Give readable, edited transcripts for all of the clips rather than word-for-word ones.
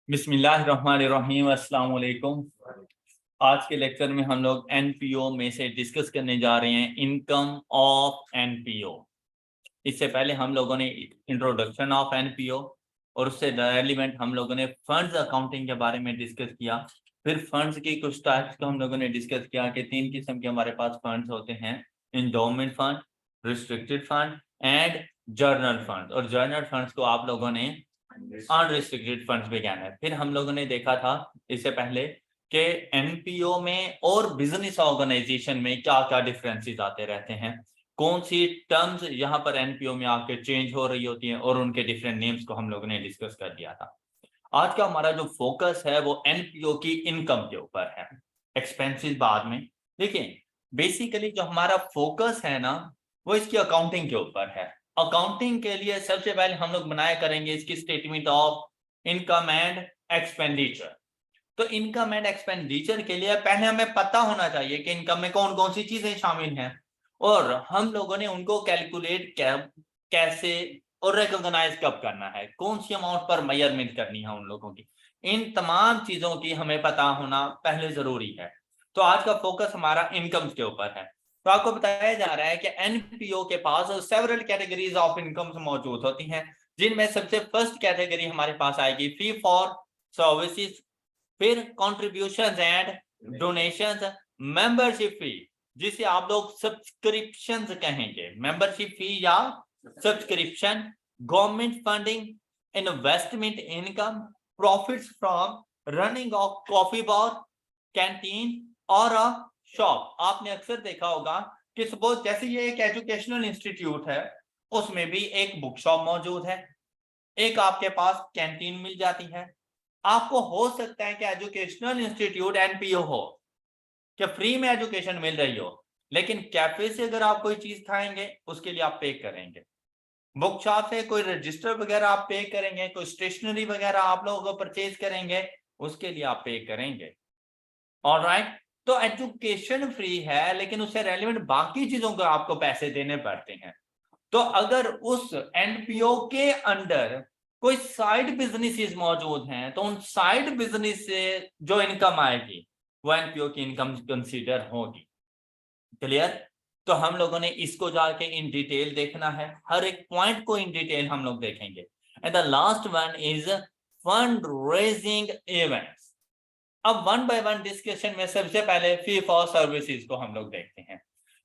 बिस्मिल्लाहिर्रहमानिर्रहीम, अस्सलाम वालेकुम। आज के लेक्चर में हम लोग एनपीओ में से डिस्कस करने जा रहे हैं इनकम ऑफ एनपीओ। इससे पहले हम लोगों ने इंट्रोडक्शन ऑफ एनपीओ और उससे रेलिवेंट हम लोगों ने फंड्स अकाउंटिंग के बारे में डिस्कस किया। फिर फंड्स की कुछ टाइप्स को हम लोगों ने डिस्कस किया कि 3 किस्म के हमारे पास फंड्स होते हैं: endowment fund, restricted fund and journal fund. और जर्नल फंड्स को आप लोगों ने अनरिस्ट्रिक्टेड फंड्स भी कहना है। फिर हम लोगों ने देखा था इससे पहले कि एनपीओ में और बिजनेस ऑर्गेनाइजेशन में क्या क्या डिफरेंसेस आते रहते हैं, कौन सी टर्म्स यहाँ पर एनपीओ में आके चेंज हो रही होती हैं, और उनके डिफरेंट नेम्स को हम लोगों ने डिस्कस कर दिया था। आज का हमारा जो फोकस है वो एनपीओ की इनकम के ऊपर है, एक्सपेंसेस बाद में। देखिए, बेसिकली जो हमारा फोकस है ना, वो इसकी अकाउंटिंग के ऊपर है। अकाउंटिंग के लिए सबसे पहले हम लोग बनाया करेंगे इसकी statement of income and expenditure. तो इनकम एंड एक्सपेंडिचर के लिए पहले हमें पता होना चाहिए कि इनकम में कौन कौन सी चीजें शामिल हैं, और हम लोगों ने उनको कैलकुलेट कैसे और रिकॉग्नाइज कब करना है, कौन सी अमाउंट पर मेजरमेंट करनी है उन लोगों की। इन तमाम चीजों की हमें पता होना पहले जरूरी है। तो आज का फोकस हमारा इनकम के ऊपर है। तो आपको बताया जा रहा है कि एनपीओ के पास सेवरल कैटेगरीज ऑफ इनकम्स मौजूद होती हैं, जिनमें सबसे फर्स्ट कैटेगरी हमारे पास आएगी फी फॉर सर्विसेज, फिर contribution and donation, membership fee जिसे आप लोग सब्सक्रिप्शन कहेंगे, मेंबरशिप फी या subscription, government funding, investment income, profits from running of coffee bar, canteen और शॉप। आपने अक्सर देखा होगा कि सपोज जैसे ये एक एजुकेशनल इंस्टीट्यूट है, उसमें भी एक बुक शॉप मौजूद है, एक आपके पास कैंटीन मिल जाती है। आपको हो सकता है कि एजुकेशनल इंस्टीट्यूट एनपीओ हो, कि फ्री में एजुकेशन मिल रही हो, लेकिन कैफे से अगर आप कोई चीज खाएंगे उसके लिए आप पे करेंगे, बुक शॉप से कोई रजिस्टर वगैरह आप पे करेंगे, कोई स्टेशनरी वगैरह आप लोगों को परचेज करेंगे, उसके लिए आप पे करेंगे। ऑलराइट, तो एजुकेशन फ्री है, लेकिन उससे रेलिवेंट बाकी चीजों को आपको पैसे देने पड़ते हैं। तो अगर उस एनपीओ के अंडर कोई साइड बिजनेसेस मौजूद हैं, तो उन साइड बिजनेस से जो इनकम आएगी वो एनपीओ की इनकम कंसीडर होगी। क्लियर? तो हम लोगों ने इसको जाके इन डिटेल देखना है, हर एक पॉइंट को इन डिटेल हम लोग देखेंगे। And the last one is fund raising events. अब वन बाय वन डिस्कशन में सबसे पहले फी फॉर सर्विसेज को हम लोग देखते हैं।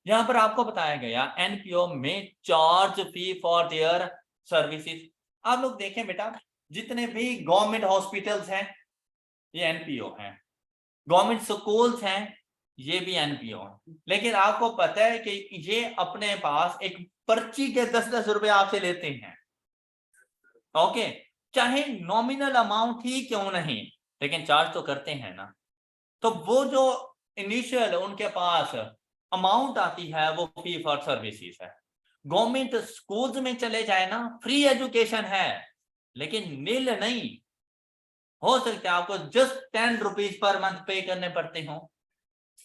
यहाँ पर आपको बताया गया एनपीओ में charge fee for their services. आप लोग देखें बेटा, जितने भी गवर्नमेंट हॉस्पिटल्स हैं ये एनपीओ हैं, गवर्नमेंट स्कूल्स हैं ये भी एनपीओ हैं। लेकिन आपको पता है कि ये अपने पास एक पर्ची के 10-10 रुपए आपसे लेते हैं, ओके, चाहे नॉमिनल अमाउंट ही क्यों नहीं, लेकिन चार्ज तो करते हैं ना। तो वो जो इनिशियल उनके पास अमाउंट आती है वो फी फॉर सर्विसेज है। गवर्नमेंट स्कूल्स में चले जाए ना, फ्री एजुकेशन है, लेकिन नील नहीं। हो सकता है आपको जस्ट 10 रुपीज पर मंथ पे करने पड़ते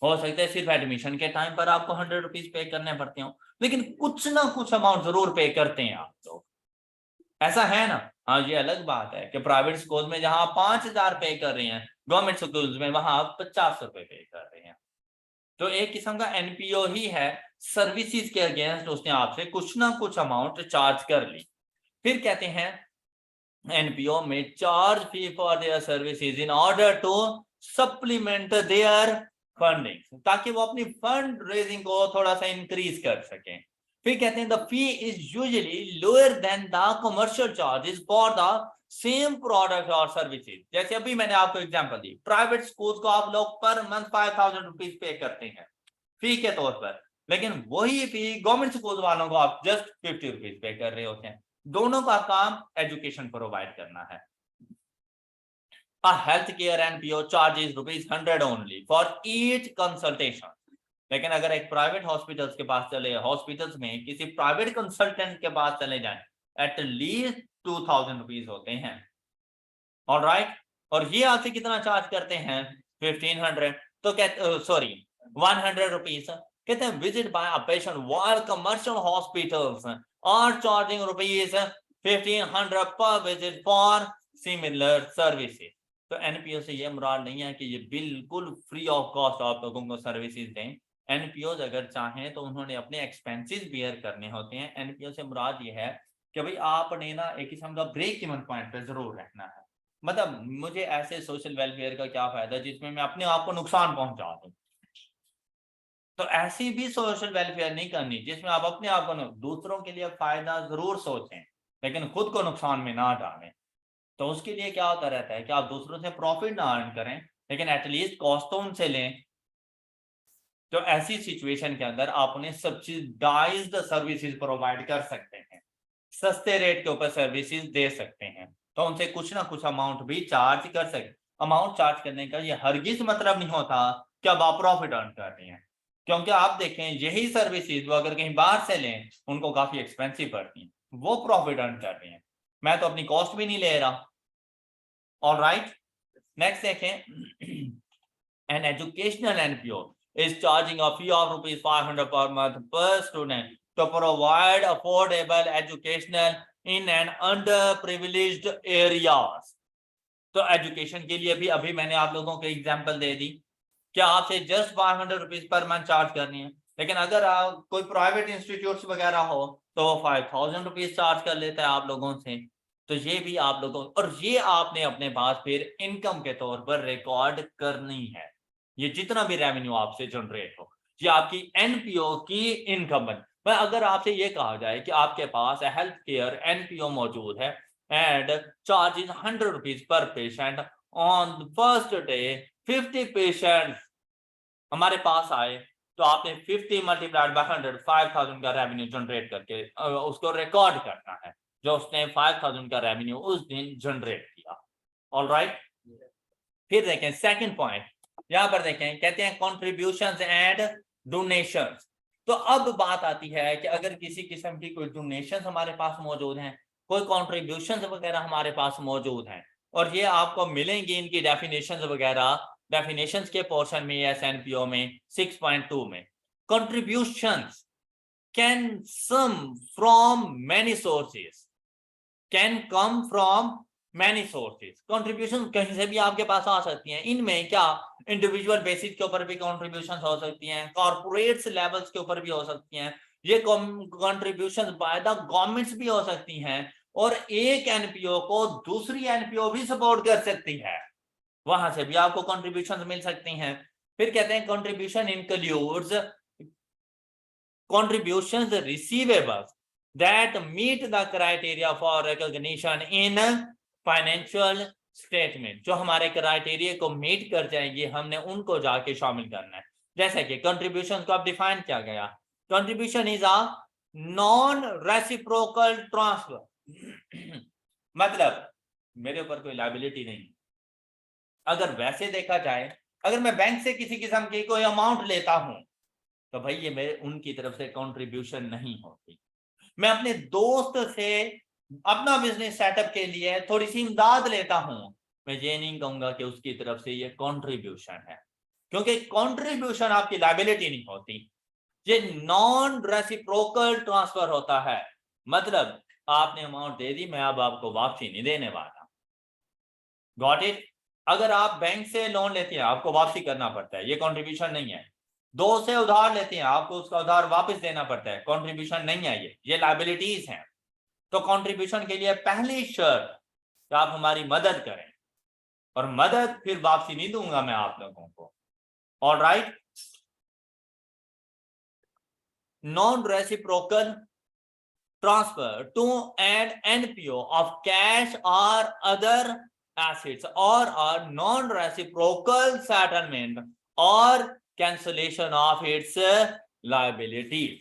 हो सकता है सिर्फ एडमिशन के टाइम पर आपको 100 रुपीज पे करने पड़ते हो, लेकिन कुछ ना कुछ अमाउंट जरूर पे करते हैं आप लोग। ऐसा है ना? हाँ, ये अलग बात है कि प्राइवेट स्कूल में जहां 5,000 पे कर रहे हैं, गवर्नमेंट स्कूल में वहां आप 50 रुपए पे कर रहे हैं। तो एक किस्म का एनपीओ ही है, सर्विसेज के अगेंस्ट उसने आपसे कुछ ना कुछ अमाउंट चार्ज कर ली। फिर कहते हैं एनपीओ में charge fee for their services in order to supplement their funding, ताकि वो अपनी फंड रेजिंग को थोड़ा सा इंक्रीज कर सकें। फिर कहते हैं the fee is usually lower than the commercial charges for the same product और सर्विसेज। जैसे अभी मैंने आपको एग्जांपल दी, प्राइवेट स्कूल को आप लोग पर मंथ 5,000 रुपीज पे करते हैं फी के तौर पर, लेकिन वही फी गवर्नमेंट स्कूल वालों को आप जस्ट 50 रुपीज पे कर रहे होते हैं। दोनों का काम एजुकेशन प्रोवाइड करना है। A healthcare NPO charges ₹100 only for each consultation. लेकिन अगर एक प्राइवेट हॉस्पिटल्स के पास चले, हॉस्पिटल्स में किसी प्राइवेट कंसल्टेंट के पास चले जाएं, एटलीस्ट 2,000 रुपीज होते हैं। ऑलराइट, और ये आपसे कितना चार्ज करते हैं? 1,500। तो कहते सॉरी 100 रुपीज। कहते हैं visit by a patient while commercial hospitals are charging ₹1,500 per visit for similar services. तो एनपीओ से ये मुराद नहीं है कि ये बिल्कुल फ्री ऑफ कॉस्ट आप लोगों को सर्विसेज दें। एनपीओ अगर चाहें तो उन्होंने अपने एक्सपेंसेस बियर करने होते हैं। एनपीओ से मुराद ये है कि भाई आपने ना एक किस्म का ब्रेक इवन पॉइंट पे जरूर रहना है। मतलब मुझे ऐसे सोशल वेलफेयर का क्या फायदा जिसमें मैं अपने आप को नुकसान पहुंचा दूं। तो ऐसी भी सोशल वेलफेयर नहीं करनी जिसमें आप अपने आप को दूसरों के लिए फायदा जरूर सोचें लेकिन खुद को नुकसान में ना डालें। तो उसके लिए क्या होता रहता है कि आप दूसरों से प्रॉफिट ना अर्न करें लेकिन एटलीस्ट कॉस्ट तो उनसे लें। तो ऐसी सिचुएशन के अंदर आप उन्हें सब्सिडाइज्ड सर्विसेज प्रोवाइड कर सकते हैं, सस्ते रेट के ऊपर सर्विसेज दे सकते हैं। तो उनसे कुछ ना कुछ अमाउंट भी चार्ज कर सकते। अमाउंट चार्ज करने का ये हरगिज मतलब नहीं होता कि अब आप प्रॉफिट अर्न कर रहे हैं, क्योंकि आप देखें यही सर्विसेज वो अगर कहीं बाहर से लें उनको काफी एक्सपेंसिव पड़ती हैं, वो प्रॉफिट अर्न कर रहे हैं, मैं तो अपनी कॉस्ट भी नहीं ले रहा। ऑलराइट, नेक्स्ट देखें, an educational NPO is charging a fee of rupees 500 per month per student to provide affordable educational in an underprivileged areas। तो एजुकेशन के लिए भी अभी मैंने आप लोगों को एग्जांपल दे दी कि आपसे just 500 rupees per month charge करनी है, लेकिन अगर आप कोई प्राइवेट इंस्टीट्यूट्स वगैरह हो तो वो 5000 रुपीज चार्ज कर लेता है आप लोगों से। तो ये भी आप लोगों, और ये आपने अपने पास फिर इनकम के तौर पर रिकॉर्ड करनी है। ये जितना भी रेवेन्यू आपसे जनरेट हो ये आपकी एनपीओ की इनकम बन। पर अगर आपसे ये कहा जाए कि आपके पास हेल्थ केयर एनपीओ मौजूद है and charges 100 rupees per patient, on first day 50 patient हमारे पास आए तो आपने 50 मल्टीप्लाइड बाय 100 5000 का रेवेन्यू जनरेट करके उसको रिकॉर्ड करना है जो उसने 5000 का रेवेन्यू उस दिन जनरेट किया। ऑलराइट, फिर देखें सेकंड पॉइंट, यहां पर देखें कहते हैं कॉन्ट्रीब्यूशंस एंड डोनेशंस। तो अब बात आती है कि अगर किसी किस्म की कोई डोनेशंस हमारे पास मौजूद हैं, कोई कॉन्ट्रीब्यूशंस वगैरह हमारे पास मौजूद हैं, और ये आपको मिलेंगी इनकी डेफिनेशंस वगैरह, डेफिनेशंस के पोर्शन में एसएनपीओ में 6.2 में। contributions can sum from many sources, can come from many sources। contribution कहीं से भी आपके पास आ सकती हैं। इनमें क्या इंडिविजुअल बेसिस के ऊपर भी contributions हो सकती हैं, कॉर्पोरेट्स लेवल्स के ऊपर भी हो सकती हैं, ये contributions बाय द गवर्नमेंट्स भी हो सकती हैं, और एक एनपीओ को दूसरी एनपीओ भी सपोर्ट कर सकती है, वहां से भी आपको कंट्रीब्यूशन मिल सकती हैं। फिर कहते हैं contribution includes contributions receivables that meet the criteria for recognition in financial statement। जो हमारे क्राइटेरिया को मीट कर जाएंगे हमने उनको जाके शामिल करना है। जैसे कि कंट्रीब्यूशन को अब डिफाइन किया गया, contribution is a non reciprocal transfer. मतलब मेरे ऊपर कोई लायबिलिटी नहीं। अगर वैसे देखा जाए, अगर मैं बैंक से किसी किस्म की कोई अमाउंट लेता हूं तो भाई ये मेरे उनकी तरफ से कंट्रीब्यूशन नहीं होती। मैं अपने दोस्त से अपना बिजनेस सेटअप के लिए थोड़ी सी इमदाद लेता हूं, मैं ये नहीं कहूंगा कि उसकी तरफ से ये कंट्रीब्यूशन है, क्योंकि कंट्रीब्यूशन आपकी लायबिलिटी नहीं होती, ये नॉन रेसिप्रोकल ट्रांसफर होता है। मतलब आपने अमाउंट दे दी, मैं अब आपको वापसी नहीं देने वाला। Got it? अगर आप बैंक से लोन लेते हैं आपको वापसी करना पड़ता है, ये कंट्रीब्यूशन नहीं है। दोस्त से उधार लेते हैं आपको उसका उधार वापस देना पड़ता है, कंट्रीब्यूशन नहीं है, ये लायबिलिटीज हैं। तो कंट्रीब्यूशन के लिए पहली शर्त कि आप हमारी मदद करें, और मदद फिर वापसी नहीं दूंगा मैं आप लोगों को। Alright, non reciprocal transfer to an NPO of cash और other assets or a non-reciprocal settlement or cancellation of its liabilities।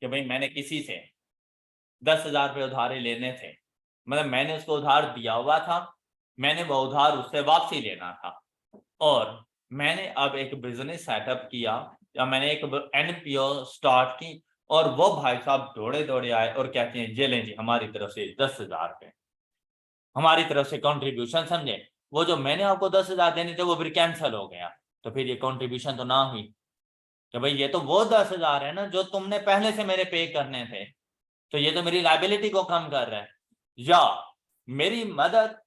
कि भाई मैंने किसी से 10,000 रुपये उधारे लेने थे, मतलब मैंने उसको उधार दिया हुआ था, मैंने वो उधार उससे वापसी लेना था, और मैंने अब एक बिजनेस सेटअप किया या मैंने एक एनपीओ स्टार्ट की, और वो भाई साहब दौड़े दौड़े आए और कहते हैं ये लें जी हमारी तरफ से 10,000 रुपये, हमारी तरफ से कंट्रीब्यूशन, समझे? वो जो मैंने आपको 10,000 देने थे वो फिर कैंसिल हो गया, तो फिर ये कंट्रीब्यूशन तो ना हुई कि भाई ये तो वो 10,000 है ना जो तुमने पहले से मेरे पे करने थे, तो ये तो मेरी लायबिलिटी को कम कर रहा है। या मेरी मदद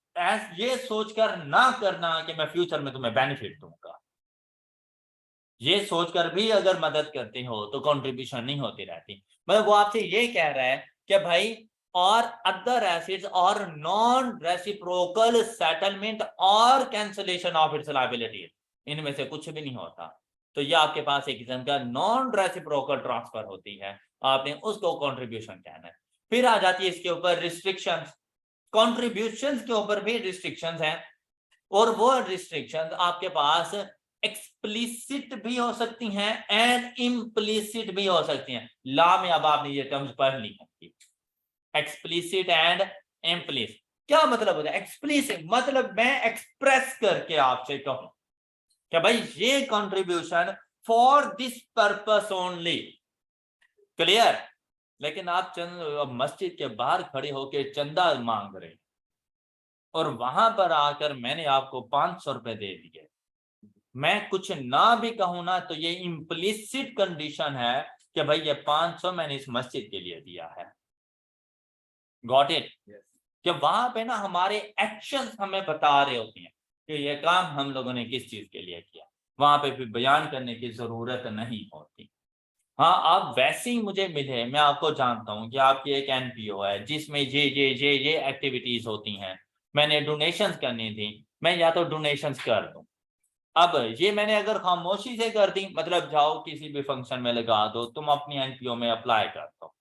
ये सोचकर ना करना कि मैं फ्यूचर में तुम्हें बेनिफिट दूंगा, ये सोचकर भी अगर मदद करते हो तो कंट्रीब्यूशन नहीं होती रहती। मतलब वो आपसे ये कह रहा है कि भाई और अदर एसिड्स और नॉन रेसिप्रोकल सेटलमेंट और कैंसलेशन ऑफ इट्स लायबिलिटीज, इनमें से कुछ भी नहीं होता। तो ये आपके पास एक किस्म का नॉन रेसिप्रोकल ट्रांसफर होती है, आपने उसको कंट्रीब्यूशन कहना है। फिर आ जाती है इसके ऊपर रिस्ट्रिक्शंस। कंट्रीब्यूशंस के ऊपर भी रिस्ट्रिक्शंस हैं, और वो रिस्ट्रिक्शंस आपके पास एक्सप्लिसिट भी हो सकती हैं एंड इम्प्लिसिट भी हो सकती हैं। लॉ में अब आपने ये टर्म्स पढ़ ली है, एक्सप्लिसिट एंड इम्प्लिसिट। क्या मतलब होता है एक्सप्लिसिट? मतलब मैं एक्सप्रेस करके आपसे कहूं कि भाई ये contribution for this purpose only, clear. लेकिन आप मस्जिद के बाहर खड़े होकर चंदा मांग रहे हैं और वहां पर आकर मैंने आपको 500 रुपए दे दिए, मैं कुछ ना भी कहूं ना तो ये इम्प्लिसिट कंडीशन है कि भाई ये 500 मैंने इस मस्जिद के लिए दिया है। Got it? कि वहां पे ना हमारे एक्शंस हमें बता रहे होते हैं कि ये काम हम लोगों ने किस चीज के लिए किया, वहां पे फिर बयान करने की जरूरत नहीं होती। हाँ, आप वैसे ही मुझे मिले, मैं आपको जानता हूँ कि आपकी एक एनपीओ है जिसमें ये एक्टिविटीज होती हैं, मैंने डोनेशंस करनी थी, मैं या तो डोनेशंस कर दूं। अब ये मैंने अगर खामोशी से कर दी, मतलब जाओ किसी भी फंक्शन में लगा दो, तुम अपनी एनपीओ में अप्लाई कर दो।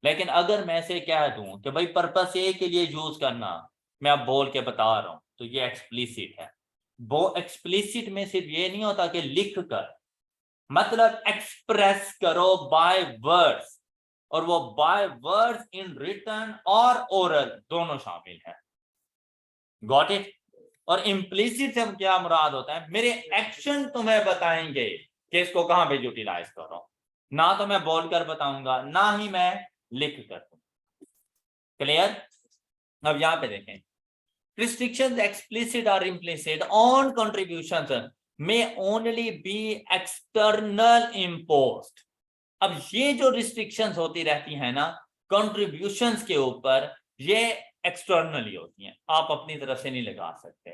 लेकिन अगर मैं से कह दूं कि भाई पर्पस ए के लिए यूज करना, मैं अब बोल के बता रहा हूं, तो ये एक्सप्लिसिट है। वो एक्सप्लिसिट में सिर्फ ये नहीं होता कि लिख कर, मतलब एक्सप्रेस करो बाय वर्ड्स, और वो बाय वर्ड्स इन रिटन और ओरल दोनों शामिल है। Got it? और इम्प्लिसिट से क्या मुराद होता है, मेरे एक्शन तुम्हें बताएंगे कि इसको कहां पे यूटिलाइज करो, ना तो मैं बोलकर बताऊंगा ना ही मैं लिख कर दूंगा। क्लियर? अब यहां पे देखें, restrictions explicit or implicit on contributions may only be external imposed। अब ये जो रिस्ट्रिक्शंस होती रहती है ना कंट्रीब्यूशंस के ऊपर, ये एक्सटर्नली होती हैं, आप अपनी तरफ से नहीं लगा सकते।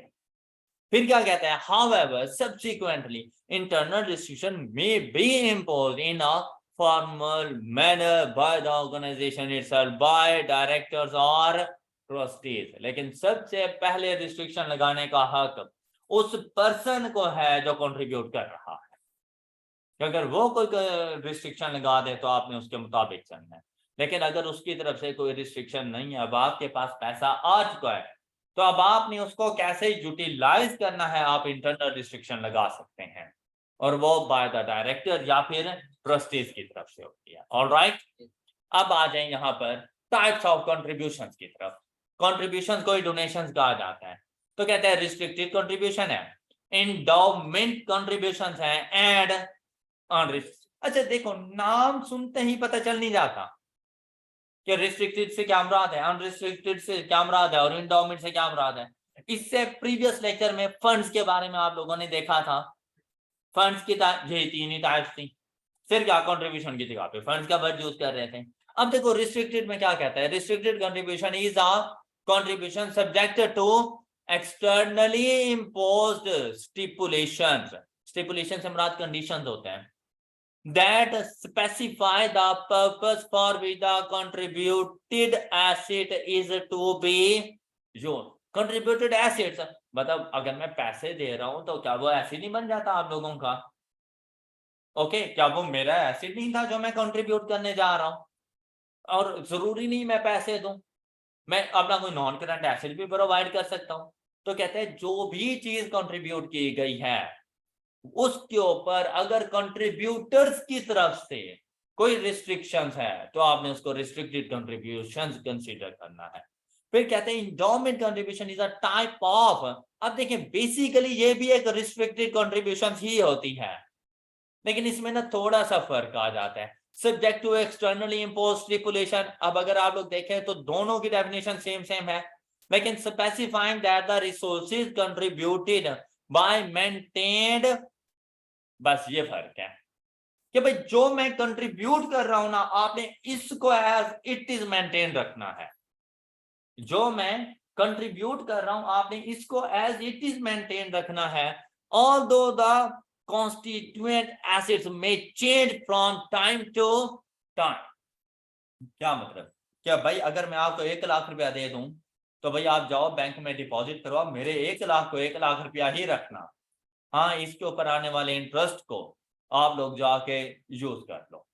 फिर क्या कहता है, however subsequently internal restriction may be imposed in a formal manner by the organization itself, by directors or trustees। लेकिन सबसे पहले रिस्ट्रिक्शन लगाने का हक उस पर्सन को है जो कंट्रीब्यूट कर रहा है। अगर वो कोई रिस्ट्रिक्शन लगा दे तो आपने उसके मुताबिक चलना है, लेकिन अगर उसकी तरफ से कोई रिस्ट्रिक्शन नहीं है, अब आपके पास पैसा आ चुका है, तो अब आपने उसको कैसे यूटिलाइज करना है, आप इंटरनल रिस्ट्रिक्शन लगा सकते हैं, और वो बाय द डायरेक्टर या फिर ट्रस्टीज की तरफ से होती है। ऑलराइट, अब आ जाए यहाँ पर टाइप्स ऑफ कंट्रीब्यूशंस की तरफ। कंट्रीब्यूशन को डोनेशंस कहा जाता है, तो कहते हैं रिस्ट्रिक्टेड कंट्रीब्यूशन है, एंडोमेंट कंट्रीब्यूशंस है, एंड अनरिस्ट्रिक्टेड। अच्छा देखो, नाम सुनते ही पता चल नहीं जाता कि रिस्ट्रिक्टेड से क्या मुराद है, अनरिस्ट्रिक्टेड से क्या मुराद है, और एंडोमेंट से क्या मुराद है। इससे प्रीवियस लेक्चर में फंड्स के बारे में आप लोगों ने देखा था, फंड्स की ये तीन ही टाइप्स थी, फिर क्या कंट्रीब्यूशन की जगह पे फंड्स का वर्ड यूज कर रहे थे। अब देखो रिस्ट्रिक्टेड में क्या कहता है, restricted contribution is a contribution subject to externally imposed stipulations. Stipulation से मुराद कंडीशंस होते हैं that specify the purpose for which the contributed asset is to be used। contributed assets मतलब अगर मैं पैसे दे रहा हूं तो क्या वो एसिड नहीं बन जाता आप लोगों का? ओके, क्या वो मेरा एसिड नहीं था जो मैं कंट्रीब्यूट करने जा रहा हूं? और जरूरी नहीं मैं पैसे दूं, मैं अपना कोई नॉन करंट एसिड भी प्रोवाइड कर सकता हूं। तो कहते हैं जो भी चीज कंट्रीब्यूट की गई है उसके ऊपर अगर कंट्रीब्यूटर्स की तरफ से कोई रिस्ट्रिक्शंस है तो आपने उसको रिस्ट्रिक्टेड कंट्रीब्यूशंस कंसीडर करना है। फिर कहते हैं endowment contribution is a type of, अब देखें बेसिकली ये भी एक रिस्ट्रिक्टेड कंट्रीब्यूशन ही होती है, लेकिन इसमें ना थोड़ा सा फर्क आ जाता है, subject to externally imposed stipulation. अब अगर आप लोग देखें तो दोनों की डेफिनेशन सेम है, लेकिन specifying that the resources contributed bye maintained, बस ये फर्क है कि भाई जो मैं कंट्रीब्यूट कर रहा हूं ना, आपने इसको एज इट इज मेंटेन रखना है। जो मैं कंट्रीब्यूट कर रहा हूं, आपने इसको एज इट इज मेंटेन रखना है। ऑल्दो द कॉन्स्टिट्यूएंट एसेट्स में change from time to time. क्या मतलब? क्या भाई अगर मैं आपको 1 लाख रुपया दे दूं तो भाई आप जाओ बैंक में डिपॉजिट करो, मेरे 1 लाख को 1 लाख रुपया ही रखना, हाँ इसके ऊपर आने वाले इंटरेस्ट को आप लोग जाके यूज कर लो।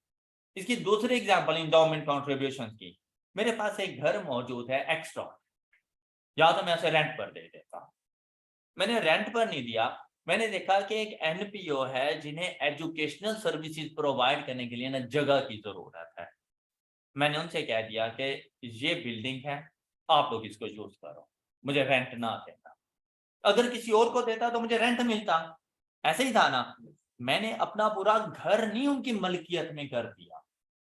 इसकी दूसरी एग्जांपल इंडोमेंट कॉन्ट्रीब्यूशन की, मेरे पास एक घर मौजूद है एक्स्ट्रा, या तो मैं उसे रेंट पर दे देता, मैंने रेंट पर नहीं दिया, मैंने देखा कि एक एनपीओ है जिन्हें एजुकेशनल सर्विसेज प्रोवाइड करने के लिए ना जगह की जरूरत है। मैंने उनसे कह दिया कि ये बिल्डिंग है, आप लोग इसको यूज करो, मुझे रेंट ना देना। अगर किसी और को देता तो मुझे रेंट मिलता, ऐसे ही था ना। मैंने अपना पूरा घर नहीं उनकी मलकियत में कर दिया,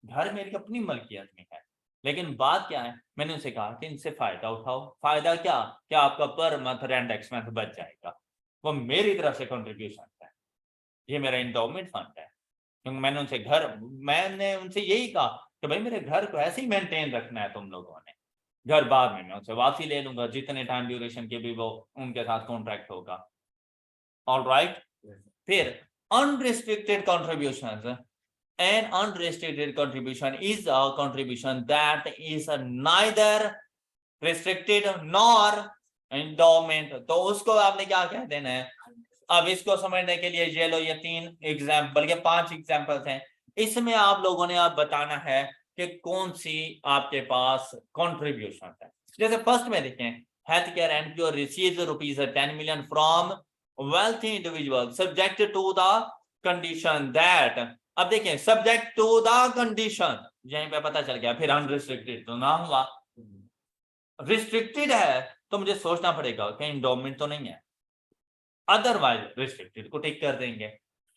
घर मेरी अपनी मलकियत में है, लेकिन बात क्या है, मैंने उनसे कहा कि इनसे फायदा उठाओ। फायदा क्या? क्या आपका पर मंथ रेंट एक्सपेंस बच जाएगा, वो मेरी तरफ से कंट्रीब्यूशन है, ये मेरा इंडोमेंट फंड है। क्योंकि मैंने उनसे यही कहा कि भाई मेरे घर को ऐसे ही मेंटेन रखना है तुम लोगों ने, घर बाद में मैं उनसे वापसी ले लूंगा जितने टाइम ड्यूरेशन के भी वो उनके साथ कॉन्ट्रैक्ट होगा। ऑलराइट, फिर unrestricted contributions. An unrestricted contribution is a contribution that is neither restricted nor endowment। तो उसको आपने क्या कह देना है? अब इसको समझने के लिए ये लो, ये 3 एग्जाम्पल बल्कि 5 एग्जाम्पल्स हैं, इसमें आप लोगों ने आप बताना है कि कौन सी आपके पास कॉन्ट्रीब्यूशन है। जैसे फर्स्ट में देखें, health care NPO receives ₹10 million from wealthy individual subject to the condition that। अब देखें सब्जेक्ट टू द कंडीशन, यहीं पे पता चल गया, फिर अनरिस्ट्रिक्टेड तो ना हुआ, रिस्ट्रिक्टेड है तो मुझे सोचना पड़ेगा कि इंडोमेंट तो नहीं है, अदरवाइज रिस्ट्रिक्टेड को टिक कर देंगे।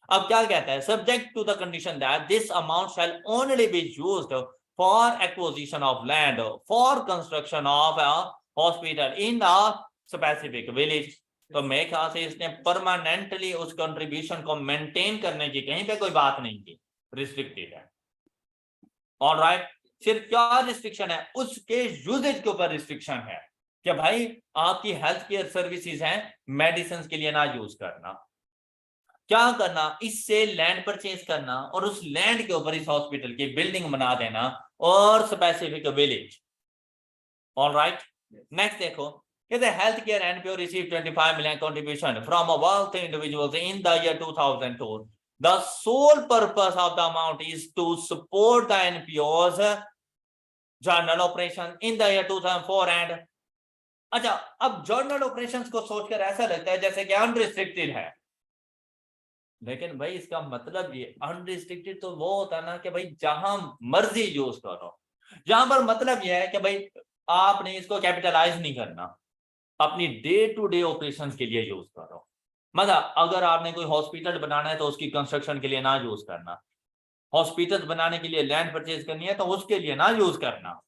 अब क्या कहता है? Subject to the condition that this amount shall only be used for acquisition of land for construction of a hospital in a specific village. तो मेरे ख्याल से इसने परमानेंटली उस कंट्रीब्यूशन को मेंटेन करने की कहीं पे कोई बात नहीं की, रिस्ट्रिक्टेड है। ऑलराइट, सिर्फ क्या रिस्ट्रिक्शन है? उसके यूजेज के ऊपर रिस्ट्रिक्शन है कि भाई आपकी हेल्थ केयर सर्विसेज हैं, मेडिसिन के लिए ना यूज करना। क्या करना? इससे लैंड परचेज करना और उस लैंड के ऊपर इस हॉस्पिटल की बिल्डिंग बना देना और स्पेसिफिक विलेज। ऑलराइट, नेक्स्ट देखो, the healthcare NPO received 25 million contribution from a wealthy individuals in the year 2002. The sole purpose of the amount is to support the NPO's journal operations in the year 2004 and। अच्छा, अब journal operations को सोचकर ऐसा लगता है जैसे कि unrestricted है, लेकिन भाई इसका मतलब ये अनरिस्ट्रिक्टेड तो वो होता ना कि भाई जहां मर्जी यूज करो, जहां पर मतलब ये है कि भाई आपने इसको कैपिटलाइज नहीं करना, अपनी डे टू डे ऑपरेशंस के लिए यूज करो। मतलब अगर आपने कोई हॉस्पिटल बनाना है तो उसकी कंस्ट्रक्शन के लिए ना यूज करना, हॉस्पिटल बनाने के लिए लैंड परचेज करनी है तो उसके लिए ना यूज करना,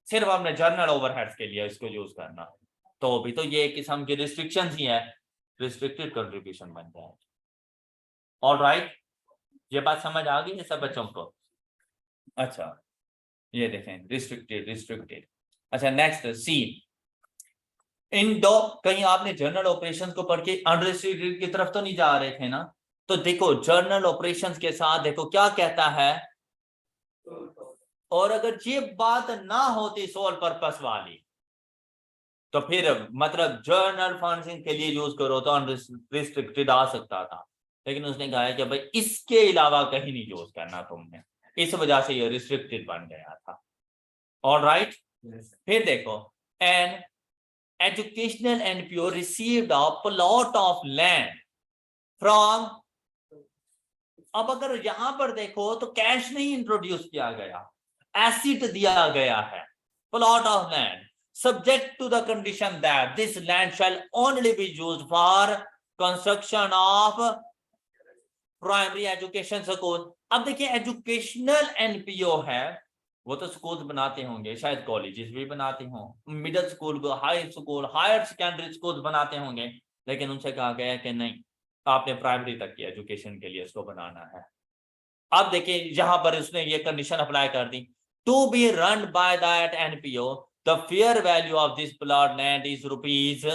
सिर्फ आपने जर्नल ओवरहेड्स के लिए इसको यूज करना, तो भी तो ये एक किस्म की रिस्ट्रिक्शंस ही है, रिस्ट्रिक्टेड कंट्रीब्यूशन बन जाए। ऑलराइट, ये बात समझ आ गई है सब बच्चों को? अच्छा, ये देखें रिस्ट्रिक्टेड रिस्ट्रिक्टेड। अच्छा, नेक्स्ट सी, कहीं आपने जर्नल ऑपरेशंस को पढ़ के अनरिस्ट्रिक्टेड की तरफ तो नहीं जा रहे थे ना? तो देखो जर्नल ऑपरेशंस के साथ देखो क्या कहता है, और अगर ये बात ना होती सोल पर्पस वाली तो फिर मतलब जर्नल फंडिंग के लिए यूज करो तो अनरिस्ट्रिक्टेड आ सकता था, लेकिन उसने कहा है कि भाई इसके अलावा कहीं नहीं यूज करना तुमने, इस वजह से ये रिस्ट्रिक्टेड बन गया था। ऑलराइट, फिर देखो, N educational NPO received a plot of land from। अब अगर यहां पर देखो तो कैश नहीं इंट्रोड्यूस किया गया, एसेट दिया गया है, plot of land subject to the condition that this land shall only be used for construction of primary education school. अब देखिए एजुकेशनल एनपीओ है, वो तो स्कूल बनाते होंगे, शायद कॉलेजेस भी बनाते हों, मिडिल स्कूल को high school higher secondary school बनाते होंगे, लेकिन उनसे कहा गया है कि नहीं, आपने प्राइमरी तक की एजुकेशन के लिए इसको बनाना है। अब देखिए यहां पर उसने ये कंडीशन अप्लाई कर दी, to be run by that NPO the fair value of this plot land is rupees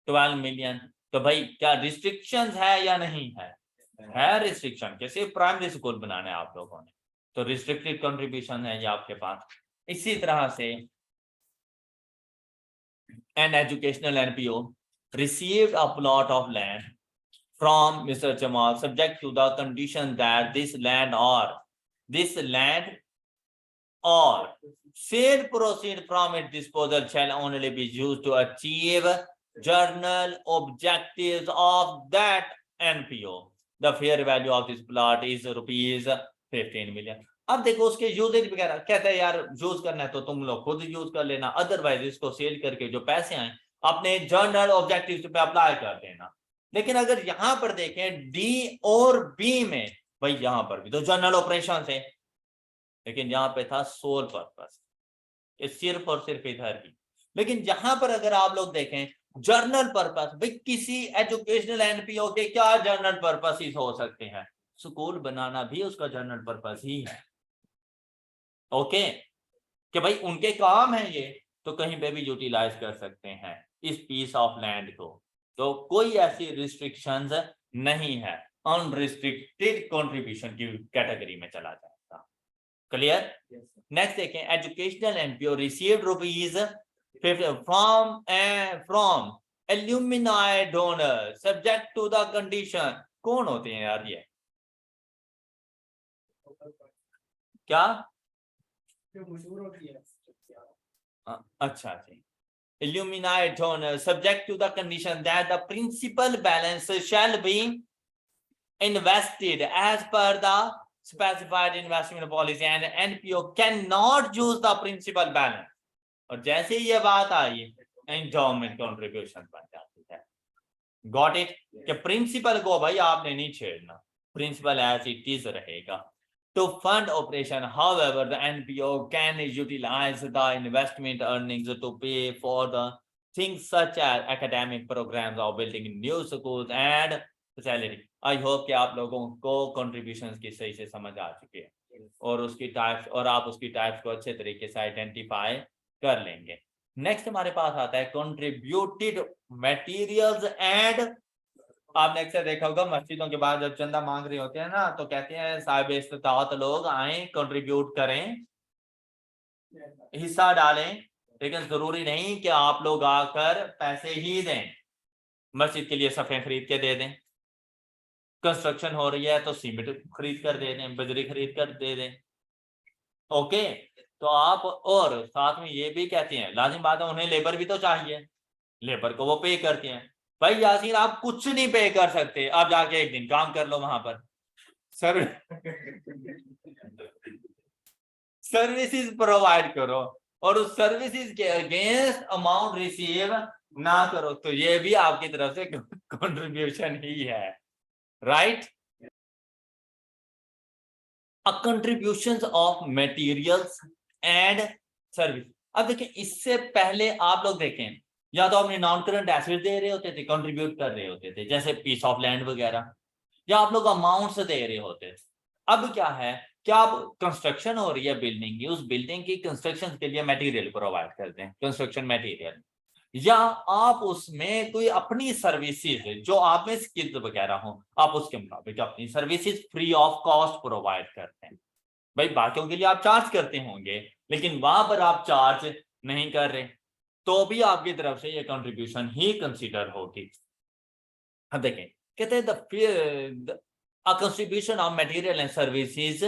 12 million. तो भाई क्या रिस्ट्रिक्शंस है या नहीं है? है रिस्ट्रिक्शन। कैसे प्राइमरी स्कूल बनाने आप लोगों ने, तो रिस्ट्रिक्टेड कंट्रीब्यूशन है ये आपके पास। इसी तरह से an educational NPO received a plot of land from Mr. Jamal subject to the condition that this land or sale proceed from its disposal shall only be used to achieve journal objectives of that NPO. The fair value of this plot is rupees 15 million. अब देखो उसके usage वगैरह कहता है यार use करना है तो तुम लोग खुद यूज कर लेना, अदरवाइज इसको सेल करके जो पैसे आए अपने जर्नल ऑब्जेक्टिव्स पे अप्लाई कर देना। लेकिन अगर यहां पर देखें डी और बी में, भाई यहां पर भी तो जर्नल ऑपरेशन है, लेकिन यहां पे था सोल पर्पस, ये सिर्फ और सिर्फ इधर ही। लेकिन यहां पर अगर आप लोग देखें जर्नल पर्पस, भाई किसी एजुकेशनल एनपीओ के क्या जर्नल पर्पस हो सकते हैं? स्कूल बनाना भी उसका जर्नल पर्पस ही है। ओके कि भाई उनके काम है ये, तो कहीं पे भी यूटिलाइज कर सकते हैं इस पीस ऑफ लैंड को। तो कोई ऐसी रिस्ट्रिक्शंस नहीं है, अनरिस्ट्रिक्टेड कंट्रीब्यूशन की कैटेगरी में चला जाएगा। क्लियर? नेक्स्ट देखें, educational NPO received rupees from alumni donor subject to the condition. कौन होते हैं यार ये? क्या अच्छा जी, illuminate donor subject to the condition that the principal balance shall be invested as per the specified investment policy and NPO cannot use the principal balance। और जैसे ये बात आई endowment contribution बन जाती है। Got it? कि प्रिंसिपल को भाई आपने नहीं छेड़ना, प्रिंसिपल एज इट इज रहेगा। To fund operation, however, the NPO can utilize the investment earnings to pay for the things such as academic programs or building new schools and facility। I hope कि आप लोगों को contributions की सही से समझ आ चुकी है और उसकी टाइप्स, और आप उसकी टाइप्स को अच्छे तरीके से आइडेंटिफाई कर लेंगे। नेक्स्ट हमारे पास आता है contributed materials and, आपने अक्सर देखा होगा मस्जिदों के बाद जब चंदा मांग रहे होते हैं ना, तो कहते हैं साहिब इस्तात लोग आए, कंट्रीब्यूट करें, हिस्सा डालें। लेकिन जरूरी नहीं कि आप लोग आकर पैसे ही दें, मस्जिद के लिए सफ़े खरीद के दे दें, कंस्ट्रक्शन हो रही है तो सीमेंट खरीद कर दे दें, बजरी खरीद कर दे दें। ओके, तो आप, और साथ में ये भी कहते हैं लाजिम बात है उन्हें लेबर भी तो चाहिए, लेबर को वो पे करते हैं। भाई यासीन आप कुछ नहीं पे कर सकते, आप जाके एक दिन काम कर लो वहां पर, सर्विसेज प्रोवाइड करो और उस सर्विसेज के अगेंस्ट अमाउंट रिसीव ना करो, तो ये भी आपकी तरफ से कंट्रीब्यूशन ही है, right? Contributions of materials and service. अब देखिए इससे पहले आप लोग देखें, या तो अपने नॉन करंट एसेट दे रहे होते थे, कंट्रीब्यूट कर रहे होते थे, जैसे पीस ऑफ लैंड वगैरह, या आप लोग अमाउंट्स दे रहे होते थे। अब क्या है, क्या आप कंस्ट्रक्शन हो रही है बिल्डिंग की, उस बिल्डिंग की कंस्ट्रक्शन के लिए मटेरियल प्रोवाइड करते हैं, कंस्ट्रक्शन मटेरियल, या आप उसमें कोई अपनी सर्विसेज जो आप में स्किल्स वगैरह हो, आप उसके मुताबिक अपनी services free of cost provide करते हैं। भाई बाकियों के लिए आप चार्ज करते होंगे, लेकिन वहां पर आप चार्ज नहीं कर रहे, तो भी आपकी तरफ से ये कंट्रीब्यूशन ही कंसीडर होगी। अब देखें, कहते हैं a contribution of material and services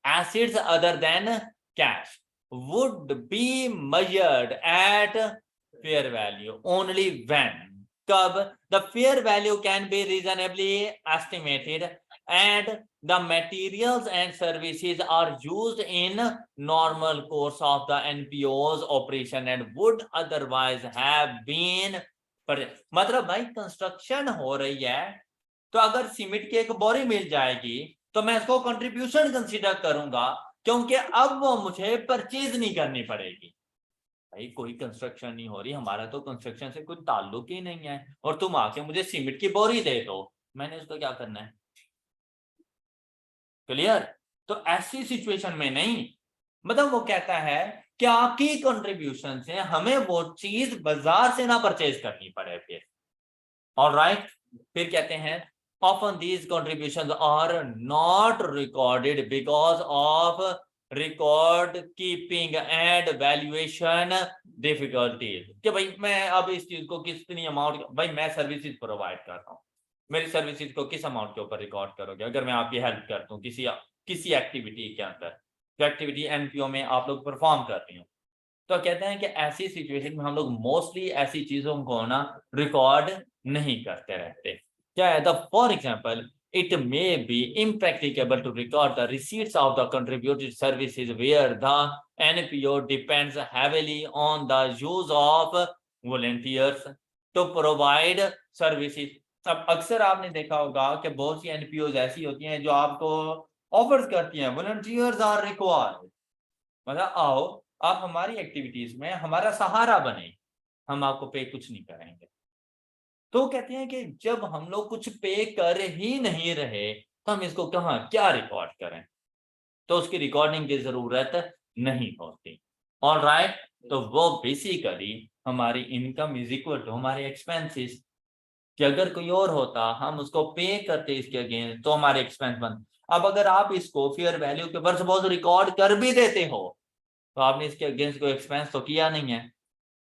assets other than cash would be measured at fair value only when, कब, the fair value can be reasonably estimated and the materials and services are used in normal course of the NPO's operation and would otherwise have been, मतलब भाई construction हो रही है तो अगर cement की एक बोरी मिल जाएगी तो मैं इसको कंट्रीब्यूशन कंसीडर करूंगा, क्योंकि अब वो मुझे परचेज नहीं करनी पड़ेगी। भाई कोई कंस्ट्रक्शन नहीं हो रही, हमारा तो कंस्ट्रक्शन से कोई ताल्लुक ही नहीं है, और तुम आके मुझे सीमेंट की बोरी दे दो, मैंने उसको क्या करना है? क्लियर? तो ऐसी सिचुएशन में नहीं, मतलब वो कहता है क्या आपकी कंट्रीब्यूशन से हमें वो चीज बाजार से ना परचेज करनी पड़े फिर। ऑलराइट, फिर कहते हैं often these contributions are not recorded because of record keeping and valuation difficulties। कि भाई मैं अब इस चीज को कितनी अमाउंट, भाई मैं सर्विसेज प्रोवाइड कर रहा हूँ, मेरी सर्विसेज को किस अमाउंट के ऊपर रिकॉर्ड करोगे अगर मैं आपकी हेल्प करता हूँ किसी एक्टिविटी के अंदर, जो एक्टिविटी एनपीओ में आप लोग परफॉर्म कर रही हो। तो कहते हैं कि ऐसी सिचुएशन में हम लोग मोस्टली ऐसी चीजों को ना रिकॉर्ड नहीं करते रहते। क्या है, the for example it may be impracticable to record the receipts of the contributed services where the NPO depends heavily on the use of volunteers to provide services। अब अक्सर आपने देखा होगा कि बहुत सी एनपीओ ऐसी होती हैं जो आपको ऑफर्स करती हैं, वॉलंटियर्स आर रिक्वायर्ड, मतलब आओ आप हमारी एक्टिविटीज में हमारा सहारा बने, हम आपको पे कुछ नहीं करेंगे। तो कहते हैं कि जब हम लोग कुछ पे कर ही नहीं रहे तो हम इसको कहाँ क्या रिकॉर्ड करें, तो उसकी रिकॉर्डिंग की जरूरत नहीं होती। ऑलराइट, तो वो बेसिकली हमारी इनकम इज इक्वल टू हमारे एक्सपेंसेस, कि अगर कोई और होता हम उसको पे करते इसके अगेंस्ट तो हमारे एक्सपेंस बन। अब अगर आप इसको फेयर वैल्यू के ऊपर सपोज रिकॉर्ड कर भी देते हो तो आपने इसके अगेंस्ट कोई एक्सपेंस तो किया नहीं है,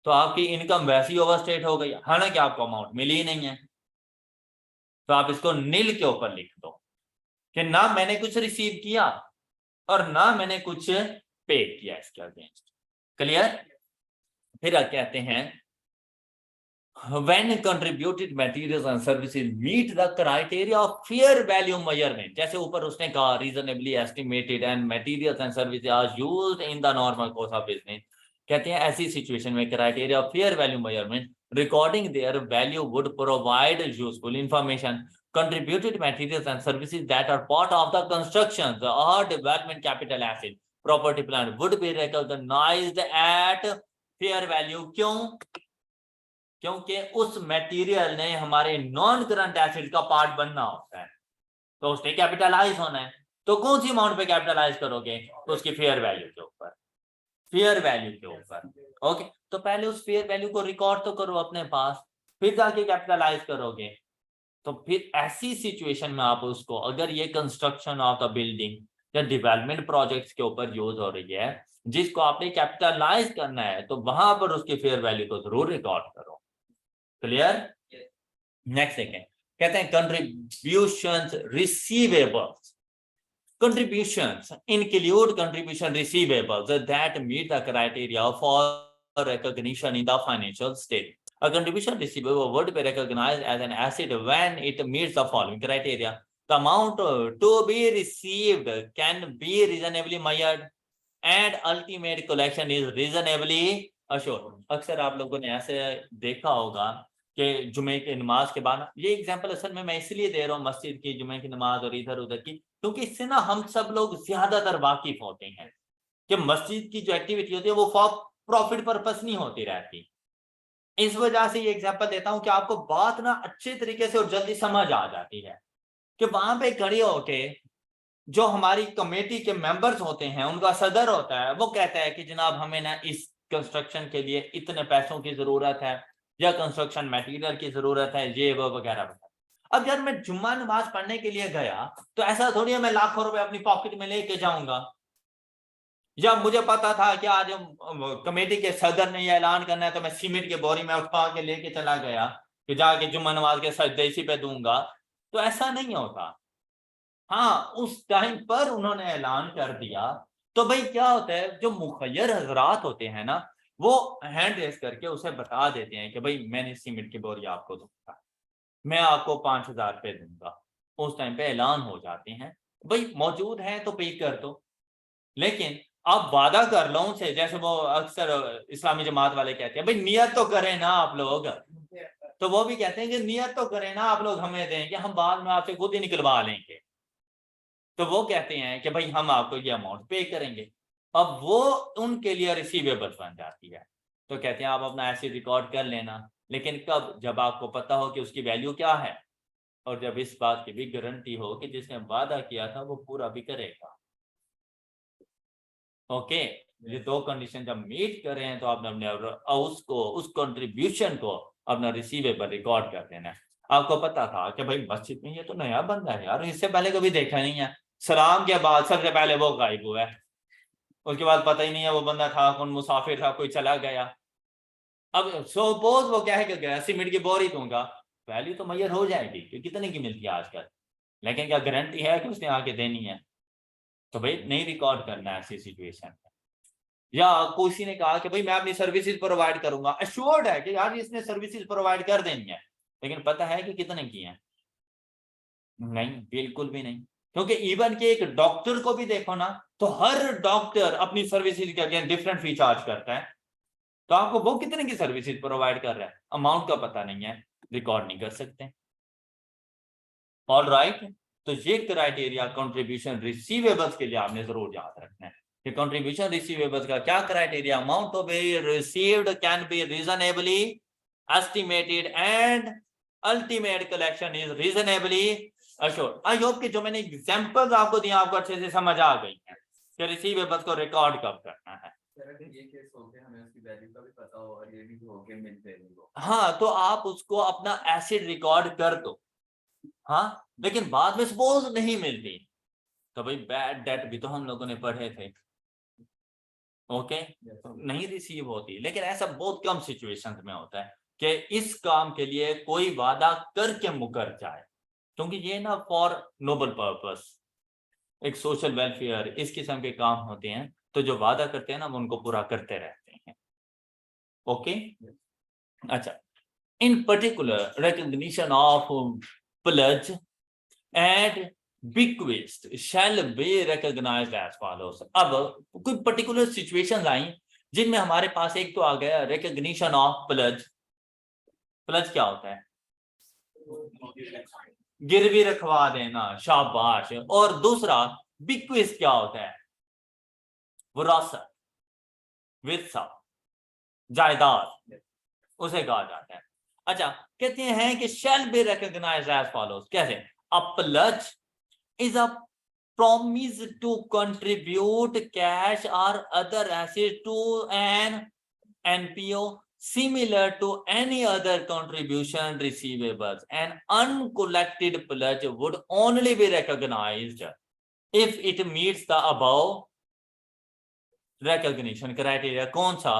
तो आपकी इनकम वैसी ओवरस्टेट हो गई, हालांकि आपको अमाउंट मिली ही नहीं है। तो आप इसको नील के ऊपर लिख दो कि ना मैंने कुछ रिसीव किया और ना मैंने कुछ पे किया इसके अगेंस्ट। क्लियर। फिर कहते हैं when contributed materials and services meet the criteria of fair value measurement, जैसे ऊपर उसने कहा reasonably estimated and materials and services are used in the normal course of business, कहते हैं ऐसी सिचुएशन में criteria of fair value measurement recording their value would provide useful information. contributed materials and services that are part of the constructions or development capital asset property plant would be recognized at fair value। क्यों? क्योंकि उस material ने हमारे non current asset का part बनना होता है, तो उसने कैपिटलाइज होना है। तो कौन सी अमाउंट पे कैपिटलाइज करोगे? तो उसकी फेयर वैल्यू के ऊपर, फेयर वैल्यू के ऊपर। ओके, तो पहले उस फेयर वैल्यू को रिकॉर्ड तो करो अपने पास, फिर जाके कैपिटलाइज करोगे। तो फिर ऐसी सिचुएशन में आप उसको, अगर ये कंस्ट्रक्शन ऑफ द बिल्डिंग या डेवलपमेंट प्रोजेक्ट्स के ऊपर यूज हो रही है जिसको आपने कैपिटलाइज करना है, तो वहां पर उसकी फेयर वैल्यू को जरूर रिकॉर्ड करो। क्लियर। नेक्स्ट देखें, कहते हैं contributions receivables. Contributions include contribution receivables that meet the criteria for recognition in the financial state. A contribution receivable would be recognized as an asset when it meets the following criteria. The amount to be received can be reasonably measured and ultimate collection is reasonably assured। अक्सर आप लोगों ने ऐसे देखा होगा कि जुमे की नमाज के बाद, ये एग्जांपल असल में मैं इसलिए दे रहा हूँ मस्जिद की जुमे की नमाज और इधर उधर की, क्योंकि इससे ना हम सब लोग ज्यादातर वाकिफ होते हैं कि मस्जिद की जो एक्टिविटी होती है वो फॉर प्रॉफिट पर्पस नहीं होती रहती। इस वजह से ये एग्जांपल देता हूं कि आपको बात ना अच्छे तरीके से और जल्दी समझ आ जाती है कि वहां पे खड़े होके जो हमारी कमेटी के मेंबर्स होते हैं, उनका सदर होता है, वो कहता है कि जनाब हमें ना इस कंस्ट्रक्शन के लिए इतने पैसों की जरूरत है या कंस्ट्रक्शन मटेरियल की जरूरत है, ये वो वगैरह वगैरह। अब यार मैं जुम्मा नमाज पढ़ने के लिए गया तो ऐसा थोड़ी है मैं लाखों रुपए अपनी पॉकेट में लेके जाऊंगा, या मुझे पता था कि आज कमेटी के सदर ने यह ऐलान करना है तो मैं सीमेंट की बोरी में उठा के लेके चला गया कि जाके जुम्मा नमाज के सजदे इसी पे दूंगा। तो ऐसा नहीं होता। हाँ, उस टाइम पर उन्होंने ऐलान कर दिया तो भाई क्या होता है, जो मुखय्यर हजरात होते हैं ना, वो हैंड रेस करके उसे बता देते हैं कि भाई मैंने सीमेंट की बोरी आपको दूंगा, मैं आपको 5,000 रुपए दूंगा। उस टाइम पे ऐलान हो जाते हैं, भाई मौजूद है तो पे कर दो। लेकिन आप वादा कर लो उनसे, जैसे वो अक्सर इस्लामी जमात वाले कहते हैं भाई नियत तो करें ना आप लोग, तो वो भी कहते हैं कि नियत तो करें ना आप लोग, हमें दें कि हम बाद में आपसे खुद ही निकलवा लेंगे। तो वो कहते हैं कि भाई हम आपको ये अमाउंट पे करेंगे, अब वो उनके लिए रिसीवेबल बन जाती है। तो कहते हैं आप अपना ऐसे रिकॉर्ड कर लेना, लेकिन कब? जब आपको पता हो कि उसकी वैल्यू क्या है और जब इस बात की भी गारंटी हो कि जिसने वादा किया था वो पूरा भी करेगा। ओके, ये दो कंडीशन जब मीट कर रहे हैं तो आपने अपने उसको उस कंट्रीब्यूशन को अपना रिसीवेबल रिकॉर्ड कर देना है। आपको पता था कि भाई मस्जिद में ये तो नया बंदा है यार, इससे पहले कभी देखा नहीं है, सलाम के बाद सबसे पहले वो गायब हुआ है, उसके बाद पता ही नहीं है वो बंदा था कौन, मुसाफिर था, कोई चला गया। अब सपोज वो क्या है कि सीमेंट की बोरी दूंगा, वैल्यू तो मैयर हो जाएगी कि कितने की मिलती है आजकल, लेकिन क्या गारंटी है कि उसने आके देनी है? तो भाई नहीं रिकॉर्ड करना है ऐसी सिचुएशन में। या किसी ने कहा कि भाई मैं अपनी सर्विसेज प्रोवाइड करूंगा, अश्योर्ड है कि यार इसने सर्विसेज प्रोवाइड कर देनी है, लेकिन पता है कि कितने की है? नहीं, बिल्कुल भी नहीं। क्योंकि इवन के एक डॉक्टर को भी देखो ना, तो हर डॉक्टर अपनी सर्विसेज के अगेंस्ट डिफरेंट फी चार्ज करता है, तो आपको वो कितने की सर्विसेज प्रोवाइड कर रहा है, अमाउंट का पता नहीं है, रिकॉर्ड नहीं कर सकते। ऑल राइट, तो ये क्राइटेरिया कंट्रीब्यूशन रिसीवेबल्स के लिए आपने जरूर याद रखना है कि कंट्रीब्यूशन रिसीवेबल्स का क्या criteria, amount to be received can be reasonably estimated and ultimate collection is reasonably assured. I hope कि जो मैंने एग्जांपल्स आपको दिए आपको अच्छे से समझ आ गई है कि रिसीवेबल्स को रिकॉर्ड कब करना है। ये केस हो के हमें उसकी वैल्यू का भी पता हो और ये भी हो के मिलते हैं। हाँ, तो आप उसको अपना एसिड रिकॉर्ड कर दो, हाँ, लेकिन बाद में सपोज नहीं मिलती तो भाई बैड डेट भी तो हम लोगों ने पढ़े थे, ओके, नहीं रिसीव होती। लेकिन ऐसा बहुत कम सिचुएशंस में होता है कि इस काम के लिए कोई वादा करके मुकर जाए, क्योंकि ये ना फॉर नोबल पर्पस, एक सोशल वेलफेयर, इस किस्म के काम होते हैं, तो जो वादा करते हैं ना वो उनको पूरा करते रहते हैं। ओके, अच्छा, इन particular recognition of plunge and bequest shall be recognized as follows। अब कोई पर्टिकुलर सिचुएशंस आई जिनमें हमारे पास एक तो आ गया रिकॉग्निशन ऑफ प्लज। प्लज क्या होता है? गिरवी रखवा देना, शाबाश। और दूसरा bequest क्या होता है? विरासत, विरसा, जायदाद, उसे कहा जाता है। अच्छा, कहते हैं कि shall be recognized as follows, कैसे? A pledge is a promise to contribute cash or other assets to an NPO similar to any other contribution receivables. An uncollected pledge would only be recognized if it meets the above recognition criteria। कौन सा?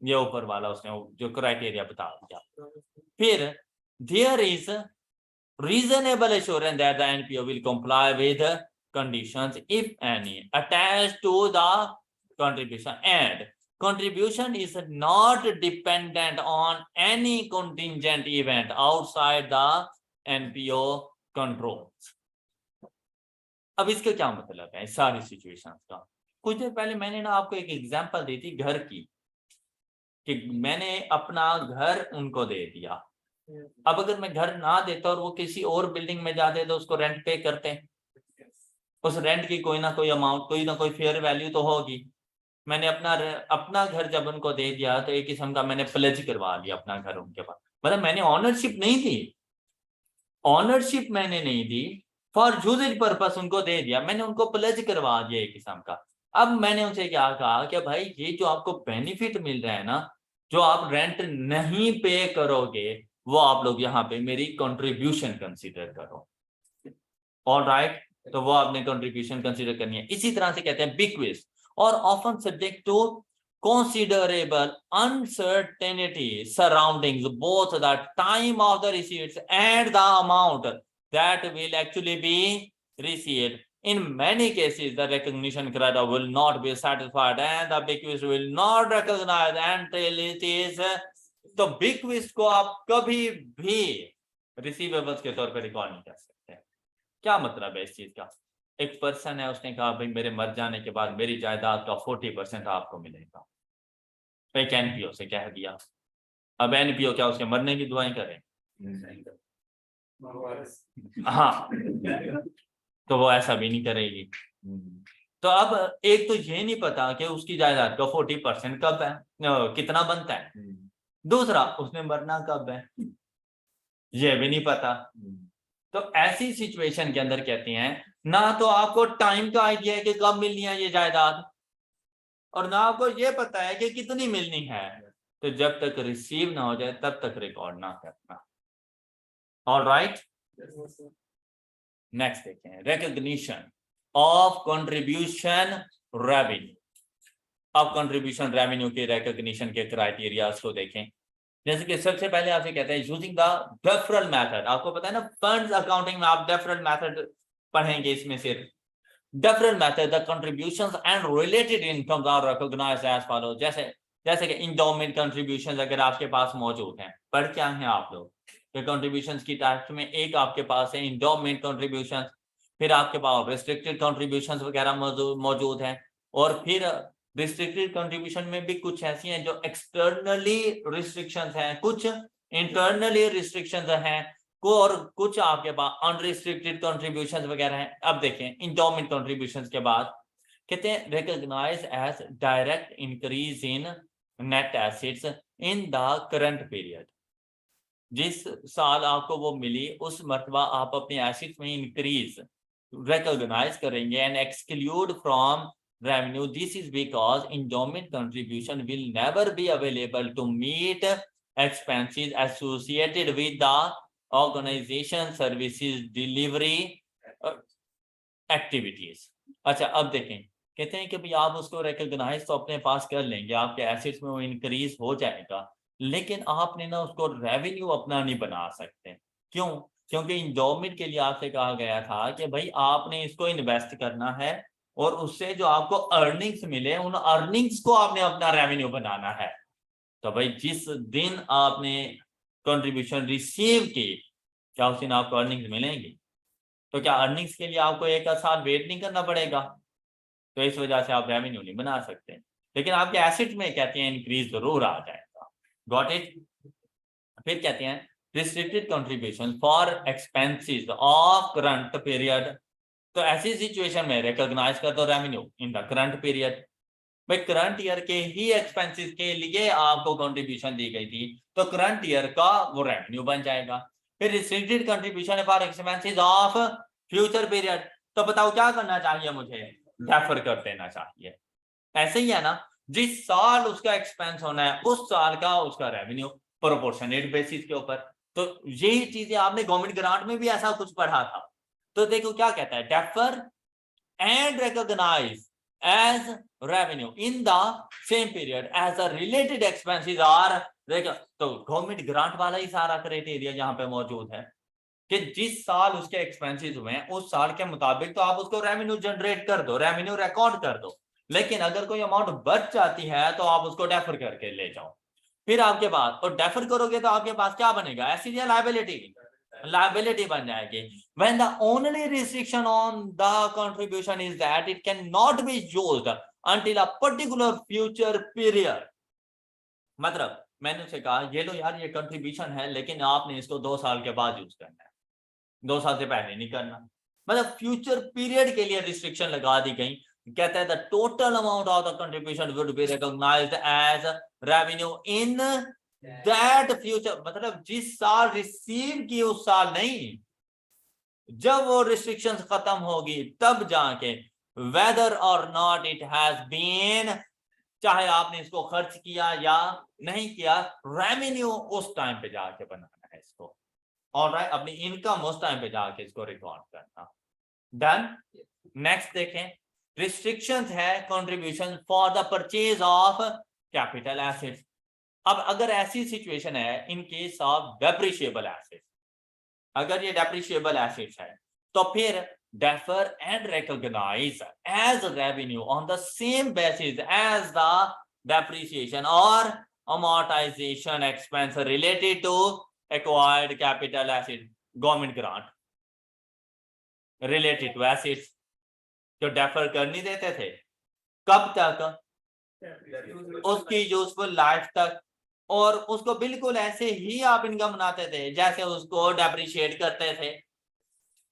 ये ऊपर वाला उसने जो criteria बता दिया। फिर there is reasonable assurance that the NPO will comply with the conditions, if any, attached to the contribution, and contribution is not dependent on any contingent event outside the NPO controls। अब इसका क्या मतलब है सारी situations का? कुछ देर पहले मैंने ना आपको एक एग्जांपल दी थी घर की, कि मैंने अपना घर उनको दे दिया। अब अगर मैं घर ना देता और वो किसी और बिल्डिंग में जाते तो उसको रेंट पे करते, उस रेंट की कोई ना कोई अमाउंट, कोई ना कोई फेयर वैल्यू तो होगी। मैंने अपना घर जब उनको दे दिया तो एक किस्म का मैंने प्लेज करवा लिया अपना घर उनके पास, मतलब मैंने ऑनरशिप नहीं दी, ऑनरशिप मैंने नहीं दी, फॉर यूजेज पर्पस उनको दे दिया, मैंने उनको प्लेज करवा दिया एक किस्म का। अब मैंने उनसे क्या कहा कि भाई ये जो आपको बेनिफिट मिल रहा है ना, जो आप रेंट नहीं पे करोगे, वो आप लोग यहाँ पे मेरी कंट्रीब्यूशन कंसीडर करो। ऑल राइट, तो वो आपने कंट्रीब्यूशन कंसीडर करनी है। इसी तरह से कहते हैं bequest और often subject to considerable uncertainty surrounding both the time of the receipts and the amount that will actually be received। In many cases the recognition criteria will not be satisfied and the bequest will not recognize until it is। तो bequest को आप कभी भी receivables के तौर पे record नहीं कर सकते। क्या मतलब है इस चीज का? एक पर्सन है, उसने कहा भाई मेरे मर जाने के बाद मेरी जायदाद का 40% आपको मिलेगा, एक एनपीओ से कह दिया। अब एनपीओ क्या उसके मरने की दुआएं करे? हाँ, तो वो ऐसा भी नहीं करेगी। तो अब एक तो ये नहीं पता कि उसकी जायदाद का 40% कब है, कितना बनता है। दूसरा, उसने मरना कब है, ये भी नहीं पता। तो ऐसी सिचुएशन के अंदर कहते हैं ना तो आपको टाइम का आइडिया है कि कब मिलनी है ये जायदाद, और ना आपको ये पता है कि कितनी मिलनी है, तो जब तक रिसीव ना हो जाए तब तक रिकॉर्ड ना करना। ऑलराइट, नेक्स्ट देखें, रिकॉग्निशन ऑफ कंट्रीब्यूशन रेवेन्यू। अब कंट्रीब्यूशन रेवेन्यू के रिकॉग्निशन के क्राइटेरियाज को देखें। जैसे कि सबसे पहले आपसे कहते हैं यूजिंग द डेफरल मेथड। आपको पता है ना, फंड्स अकाउंटिंग में आप डेफरल मेथड पढ़ेंगे, इसमें सिर्फ deferral method the contributions and related incomes are recognized as follow. जैसे कि इंडोमेंट कंट्रीब्यूशंस अगर आपके पास मौजूद हैं, पढ़ क्या हैं आप लोग कि कंट्रीब्यूशंस की टाइप्स में एक आपके पास है इंडोमेंट कंट्रीब्यूशंस, फिर आपके पास रिस्ट्रिक्टेड कंट्रीब्यूशंस वगैरह मौजूद हैं, और फिर रिस्ट्रिक्टेड कंट्रीब्यूशन में भी कुछ ऐसी हैं जो एक्सटर्नली रिस्ट्रिक्शंस हैं, कुछ इंटरनली रिस्ट्रिक्शंस हैं, और कुछ आपके पास अनरिस्ट्रिक्टेड कंट्रीब्यूशंस वगैरह हैं। अब देखें इंडोमेंट कंट्रीब्यूशंस के बाद कहते हैं recognize as direct increase in net assets in the current period. जिस साल आपको वो मिली उस मर्तबा आप अपने एसेट्स में इंक्रीज रिकॉग्नाइज करेंगे and exclude from revenue. This is because endowment contribution will never be available to meet expenses associated with the organization services delivery activities. अच्छा, अब देखें, कहते हैं कि भाई आप उसको रिकॉग्नाइज तो अपने पास कर लेंगे, आपके एसेट्स में वो इंक्रीज हो जाएगा, लेकिन आपने ना उसको रेवेन्यू अपना नहीं बना सकते। क्यों? क्योंकि इंडोमेंट के लिए आपसे कहा गया था कि भाई आपने इसको इन्वेस्ट करना है और उससे जो आपको अर्निंग्स मिले उन अर्निंग्स को आपने अपना रेवेन्यू बनाना है। तो भाई जिस दिन आपने कंट्रीब्यूशन रिसीव की, क्या उस दिन आपको अर्निंग्स मिलेंगी? तो क्या अर्निंग्स के लिए आपको एक साल वेट नहीं करना पड़ेगा? तो इस वजह से आप रेवेन्यू नहीं बना सकते, लेकिन आपके एसेट में कहते हैं इंक्रीज जरूर आ जाएगा। Got it? फिर कहते हैं restricted contribution for expenses of current period. तो ऐसी सिचुएशन में रिकॉग्नाइज कर दो revenue in the current period. भाई करंट ईयर के ही एक्सपेंसेस के लिए आपको कंट्रीब्यूशन दी गई थी, तो करंट ईयर का वो रेवेन्यू बन जाएगा। फिर restricted contribution for expenses of future period, तो बताओ क्या करना चाहिए मुझे? डेफर कर देना चाहिए। ऐसे ही है ना, जिस साल उसका एक्सपेंस होना है उस साल का उसका रेवेन्यू प्रोपोर्शनेट बेसिस के ऊपर। तो यही चीजें आपने गवर्नमेंट ग्रांट में भी ऐसा कुछ पढ़ा था। तो देखो क्या कहता है, defer and recognize as revenue in the same period as the related expenses are। तो गवर्नमेंट ग्रांट वाला ही सारा क्राइटेरिया यहाँ पे मौजूद है कि जिस साल उसके एक्सपेंसेस हुए हैं उस साल के मुताबिक तो आप उसको रेवेन्यू जनरेट कर दो, रेवेन्यू रिकॉर्ड कर दो। लेकिन अगर कोई अमाउंट बच जाती है तो आप उसको डेफर करके ले जाओ। फिर आपके पास, और डेफर करोगे तो आपके पास क्या बनेगा? एसेट या लायबिलिटी? लायबिलिटी बन जाएगी। When the only restriction on the contribution is that it cannot be used until a particular future period। मतलब मैंने उसे कहा ये लो यार ये कंट्रीब्यूशन है, लेकिन आपने इसको 2 साल के बाद यूज करना है, 2 साल से पहले नहीं करना। मतलब फ्यूचर पीरियड के लिए रिस्ट्रिक्शन लगा दी गई। कहता है the total amount of the contribution would be recognized as revenue in that future. मतलब जिस साल रिसीव की उस साल नहीं, जब वो रिस्ट्रिक्शंस खत्म होगी तब जाके वेदर और नॉट इट हैज बीन, चाहे आपने इसको खर्च किया या नहीं किया, रेवेन्यू उस टाइम पे जाके बनाना है इसको। ऑलराइट, अपनी इनकम उस टाइम पे जाके इसको रिकॉर्ड करना। डन। नेक्स्ट देखें, रिस्ट्रिक्शंस है contribution for the purchase of capital assets. अब अगर ऐसी सिचुएशन है in case of depreciable assets, अगर ये डेप्रिशिएबल एसेट्स है तो फिर defer and recognize as revenue on the same basis as the depreciation और amortization expense related to acquired capital asset, government grant related to assets जो defer कर नहीं देते थे, कब तक? उसकी यूजफुल लाइफ तक, और उसको बिल्कुल ऐसे ही आप इनकम बनाते थे जैसे उसको डेप्रिशिएट करते थे।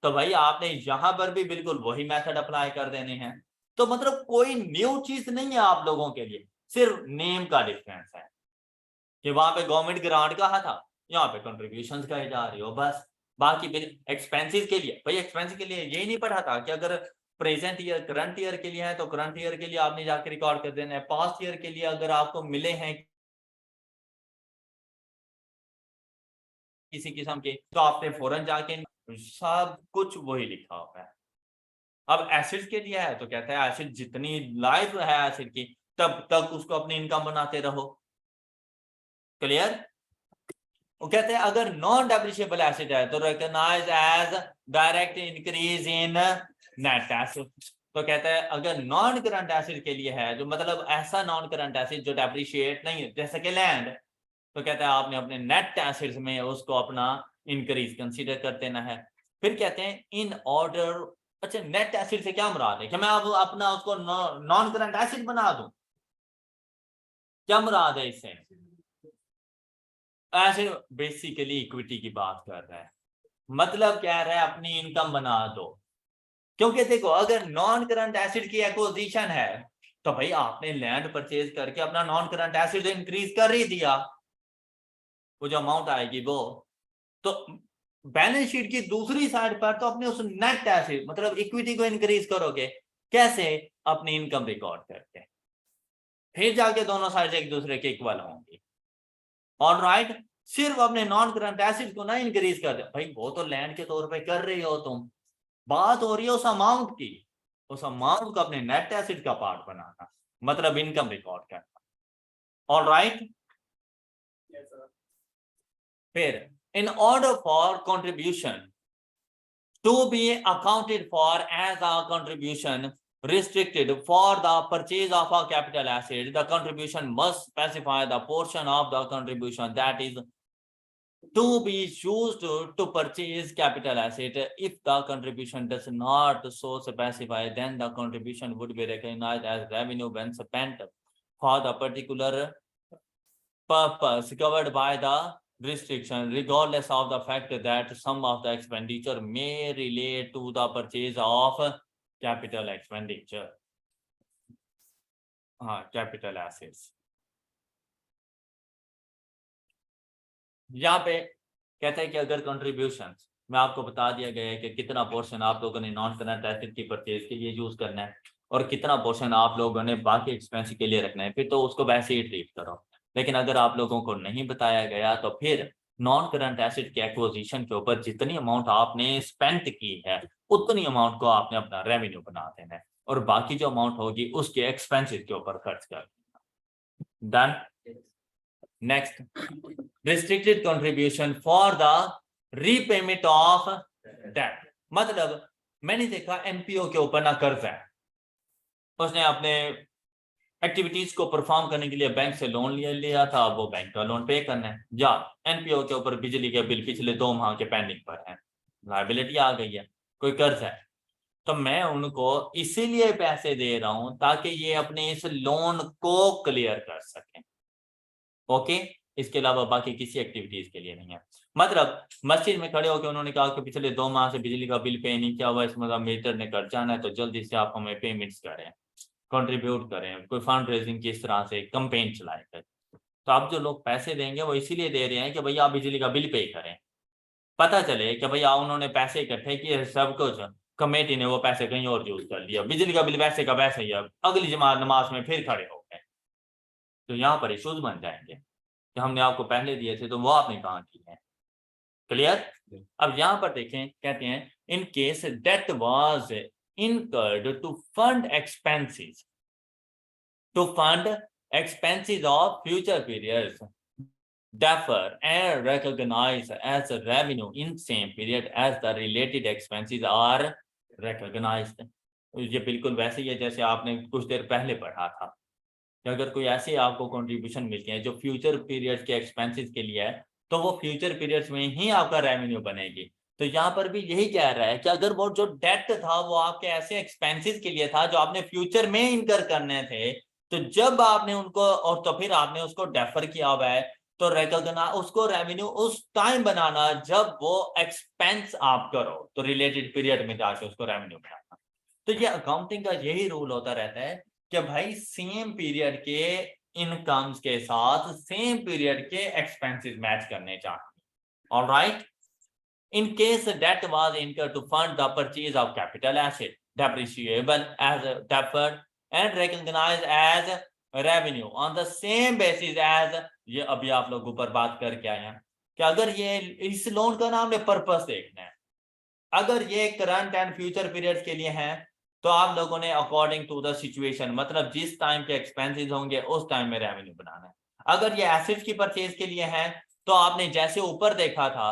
तो भाई आपने यहां पर भी बिल्कुल वही मेथड अप्लाई कर देने हैं। तो मतलब कोई न्यू चीज नहीं है आप लोगों के लिए, सिर्फ नेम का डिफरेंस है कि वहां पे गवर्नमेंट ग्रांट कहा था, यहाँ पे कंट्रीब्यूशंस कहे जा रही हो बस। बाकी एक्सपेंसेस के लिए, भाई एक्सपेंसेस के लिए यही नहीं पढ़ा था कि अगर प्रेजेंट ईयर करंट ईयर के लिए है तो करंट ईयर के लिए आपने जाके रिकॉर्ड कर देना है। पास्ट ईयर के लिए अगर आपको मिले हैं किसी किस्म के तो आपने फौरन जाके सब कुछ वही लिखा हुआ है। अब एसिड के लिए है तो कहता है एसिड जितनी लाइफ है एसिड की तब तक उसको अपनी इनकम बनाते रहो। क्लियर? वो कहते हैं अगर नॉन डेप्रिशिएबल एसिड है तो recognize as direct increase in net asset. तो कहता है अगर नॉन करंट एसिड के लिए है जो मतलब ऐसा नॉन करंट एसिड जो डेप्रिशिएट नहीं है जैसे कि लैंड, तो कहता है आपने अपने नेट एसिड्स में उसको अपना इंक्रीज कंसीडर कर देना है। फिर कहते हैं इन ऑर्डर, अच्छा नेट एसिड से क्या मुराद है कि मैं अब अपना उसको नॉन करंट एसिड बना दूं, क्या मुराद है इससे? एसिड बेसिकली इक्विटी की बात कर रहा है, मतलब कह रहा है अपनी इनकम बना दो। क्योंकि देखो अगर नॉन करंट एसिड की एक्विजिशन है तो भाई आपने लैंड परचेज करके अपना नॉन करंट एसिड इंक्रीज कर ही दिया, वो जो अमाउंट आएगी वो तो बैलेंस शीट की दूसरी साइड पर तो अपने उस नेट एसिड मतलब इक्विटी को इंक्रीज करोगे कैसे? अपनी इनकम रिकॉर्ड करके, फिर जाके दोनों साइड एक दूसरे के इक्वल होंगी। ऑलराइट, सिर्फ अपने नॉन करंट एसिड को ना इंक्रीज कर दे भाई, वो तो लैंड के तौर पे कर रही हो तुम, बात हो रही है उस अमाउंट की, उस अमाउंट को अपने नेट एसिड का पार्ट बनाना मतलब इनकम रिकॉर्ड करना। ऑलराइट, फिर in order for contribution to be accounted for as a contribution restricted for the purchase of a capital asset, the contribution must specify the portion of the contribution that is to be used to purchase capital asset. If the contribution does not so specify, then the contribution would be recognized as revenue when spent for the particular purpose covered by the restriction, regardless of the fact that some of the expenditure may relate to the purchase of capital expenditure, capital assets. यहाँ पे कहते हैं कि अगर contributions में आपको बता दिया गया है कि कितना पोर्शन आप लोगों ने नॉन करंट एसेट की परचेज के लिए यूज करना है और कितना पोर्शन आप लोगों ने बाकी एक्सपेंस के लिए रखना है, फिर तो उसको वैसे ही ट्रीट करो। लेकिन अगर आप लोगों को नहीं बताया गया तो फिर नॉन करंट एसेट के एक्विजिशन के ऊपर जितनी अमाउंट आपने स्पेंड की है उतनी अमाउंट को आपने अपना रेवेन्यू बना देना है और बाकी जो अमाउंट होगी उसके एक्सपेंसेस के ऊपर खर्च कर देना। Done? Next, restricted contribution for the repayment of debt। मतलब मैंने देखा एनपीओ के ऊपर ना कर्ज है, उसने अपने एक्टिविटीज को परफॉर्म करने के लिए बैंक से लोन लिया था, वो बैंक का लोन पे करना है, या एनपीओ के ऊपर बिजली के बिल पिछले 2 माह के पेंडिंग पर है, लायबिलिटी आ गई है, कोई कर्ज है, तो मैं उनको इसीलिए पैसे दे रहा हूं ताकि ये अपने इस लोन को क्लियर कर सकें। ओके, इसके अलावा बाकी किसी एक्टिविटीज के लिए नहीं है। मतलब मस्जिद में खड़े होकर उन्होंने कहा कि पिछले 2 माह से बिजली का बिल पे नहीं किया हुआ, इस मतलब मीटर ने कट जाना है, तो जल्दी से आप हमें पेमेंट्स करें, कंट्रीब्यूट करें, कोई फंड रेजिंग की इस तरह से कैंपेन चलाएं। तो आप जो लोग पैसे देंगे वो इसीलिए दे रहे हैं कि भैया आप बिजली का बिल पे करें, पता चले कि भैया उन्होंने पैसे इकट्ठे किए सब कुछ, कमेटी ने वो पैसे कहीं और यूज कर लिया, बिजली का बिल वैसे का वैसे ही, अब अगली जमात नमाज में फिर खड़े हो गए, तो यहाँ पर इश्यूज बन जाएंगे कि हमने आपको पहले दिए थे तो वो आपने कहाँ किए हैं। क्लियर? अब यहाँ पर देखें, कहते हैं in case debt was incurred to fund expenses of future periods defer and recognize as a revenue in same period as the related expenses are recognized। ये बिल्कुल वैसे ही है जैसे आपने कुछ देर पहले पढ़ा था कि अगर कोई ऐसी आपको कंट्रीब्यूशन मिलती है जो फ्यूचर पीरियड के एक्सपेंसेस के लिए है तो वो फ्यूचर पीरियड्स में ही आपका रेवेन्यू बनेगी। तो यहाँ पर भी यही कह रहा है कि अगर वो जो डेट था वो आपके ऐसे एक्सपेंसेस के लिए था जो आपने फ्यूचर में इनकर करने थे, तो जब आपने उनको और तो फिर आपने उसको डेफर किया हुआ है तो रिकॉग्नाइज उसको रेवेन्यू उस टाइम बनाना जब वो एक्सपेंस आप करो, तो रिलेटेड पीरियड में जाके उसको रेवेन्यू बनाना। तो ये अकाउंटिंग का यही रूल होता रहता है कि भाई सेम पीरियड के इनकम्स के साथ सेम पीरियड के एक्सपेंसेस मैच करने चाहिए। Alright, in case debt was incurred to fund the purchase of capital asset, depreciable as a deferred and recognized as revenue on the same basis as, ये अभी आप लोग ऊपर बात करके आए हैं कि अगर ये इस लोन का नाम ने पर्पस देखना है, अगर ये करंट एंड फ्यूचर पीरियड्स के लिए है तो आप लोगों ने अकॉर्डिंग टू द सिचुएशन, मतलब जिस टाइम के एक्सपेंसेस होंगे उस टाइम में रेवेन्यू बनाना है। अगर ये एसेट्स की परचेज के लिए है तो आपने जैसे ऊपर देखा था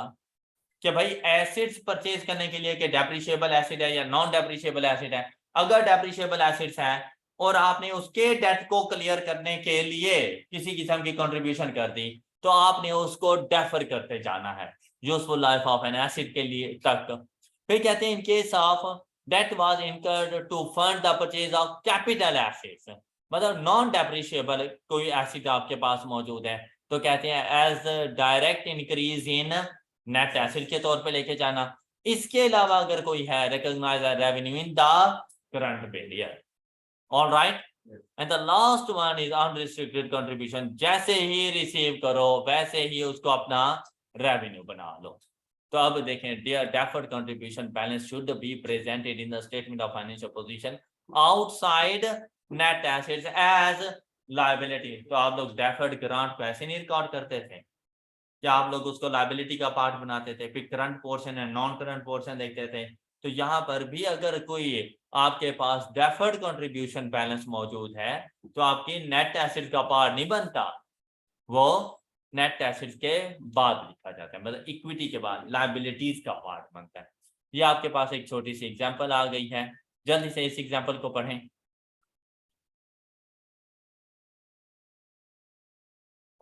कि भाई एसेट्स परचेज करने के लिए कि डेप्रिशिएबल एसेट है या नॉन डेप्रिशिएबल एसेट है, अगर डेप्रिशिएबल एसेट्स है और आपने उसके डेट को क्लियर करने के लिए किसी किस्म की कंट्रीब्यूशन कर दी तो आपने उसको डेफर करते जाना है useful life of an asset के लिए तक। फिर कहते हैं in case of debt was incurred to fund the purchase of capital assets, मतलब नॉन डेप्रिशिएबल कोई एसेट आपके पास मौजूद है तो कहते हैं as direct increase in net asset के तौर पे लेके जाना। इसके अलावा अगर कोई है recognize revenue in the current period. Alright, and the last one is unrestricted contribution, जैसे ही रिसीव करो वैसे ही उसको अपना रेवेन्यू बना लो। तो अब देखें, deferred contribution balance should be presented in the statement of financial position outside net assets as liability. तो आप लोग डेफर्ड ग्रांट को ऐसे नहीं रिकॉर्ड करते थे कि आप लोग उसको लायबिलिटी का पार्ट बनाते थे, फिर current portion and non current portion देखते थे। तो यहाँ पर भी अगर कोई आपके पास डेफर्ड कंट्रीब्यूशन बैलेंस मौजूद है तो आपकी नेट एसेट का पार्ट नहीं बनता, वो नेट एसेट के बाद लिखा जाता है, मतलब इक्विटी के बाद लायबिलिटीज का पार्ट बनता है। ये आपके पास एक छोटी सी एग्जांपल आ गई है, जल्दी से इस एग्जांपल को पढ़ें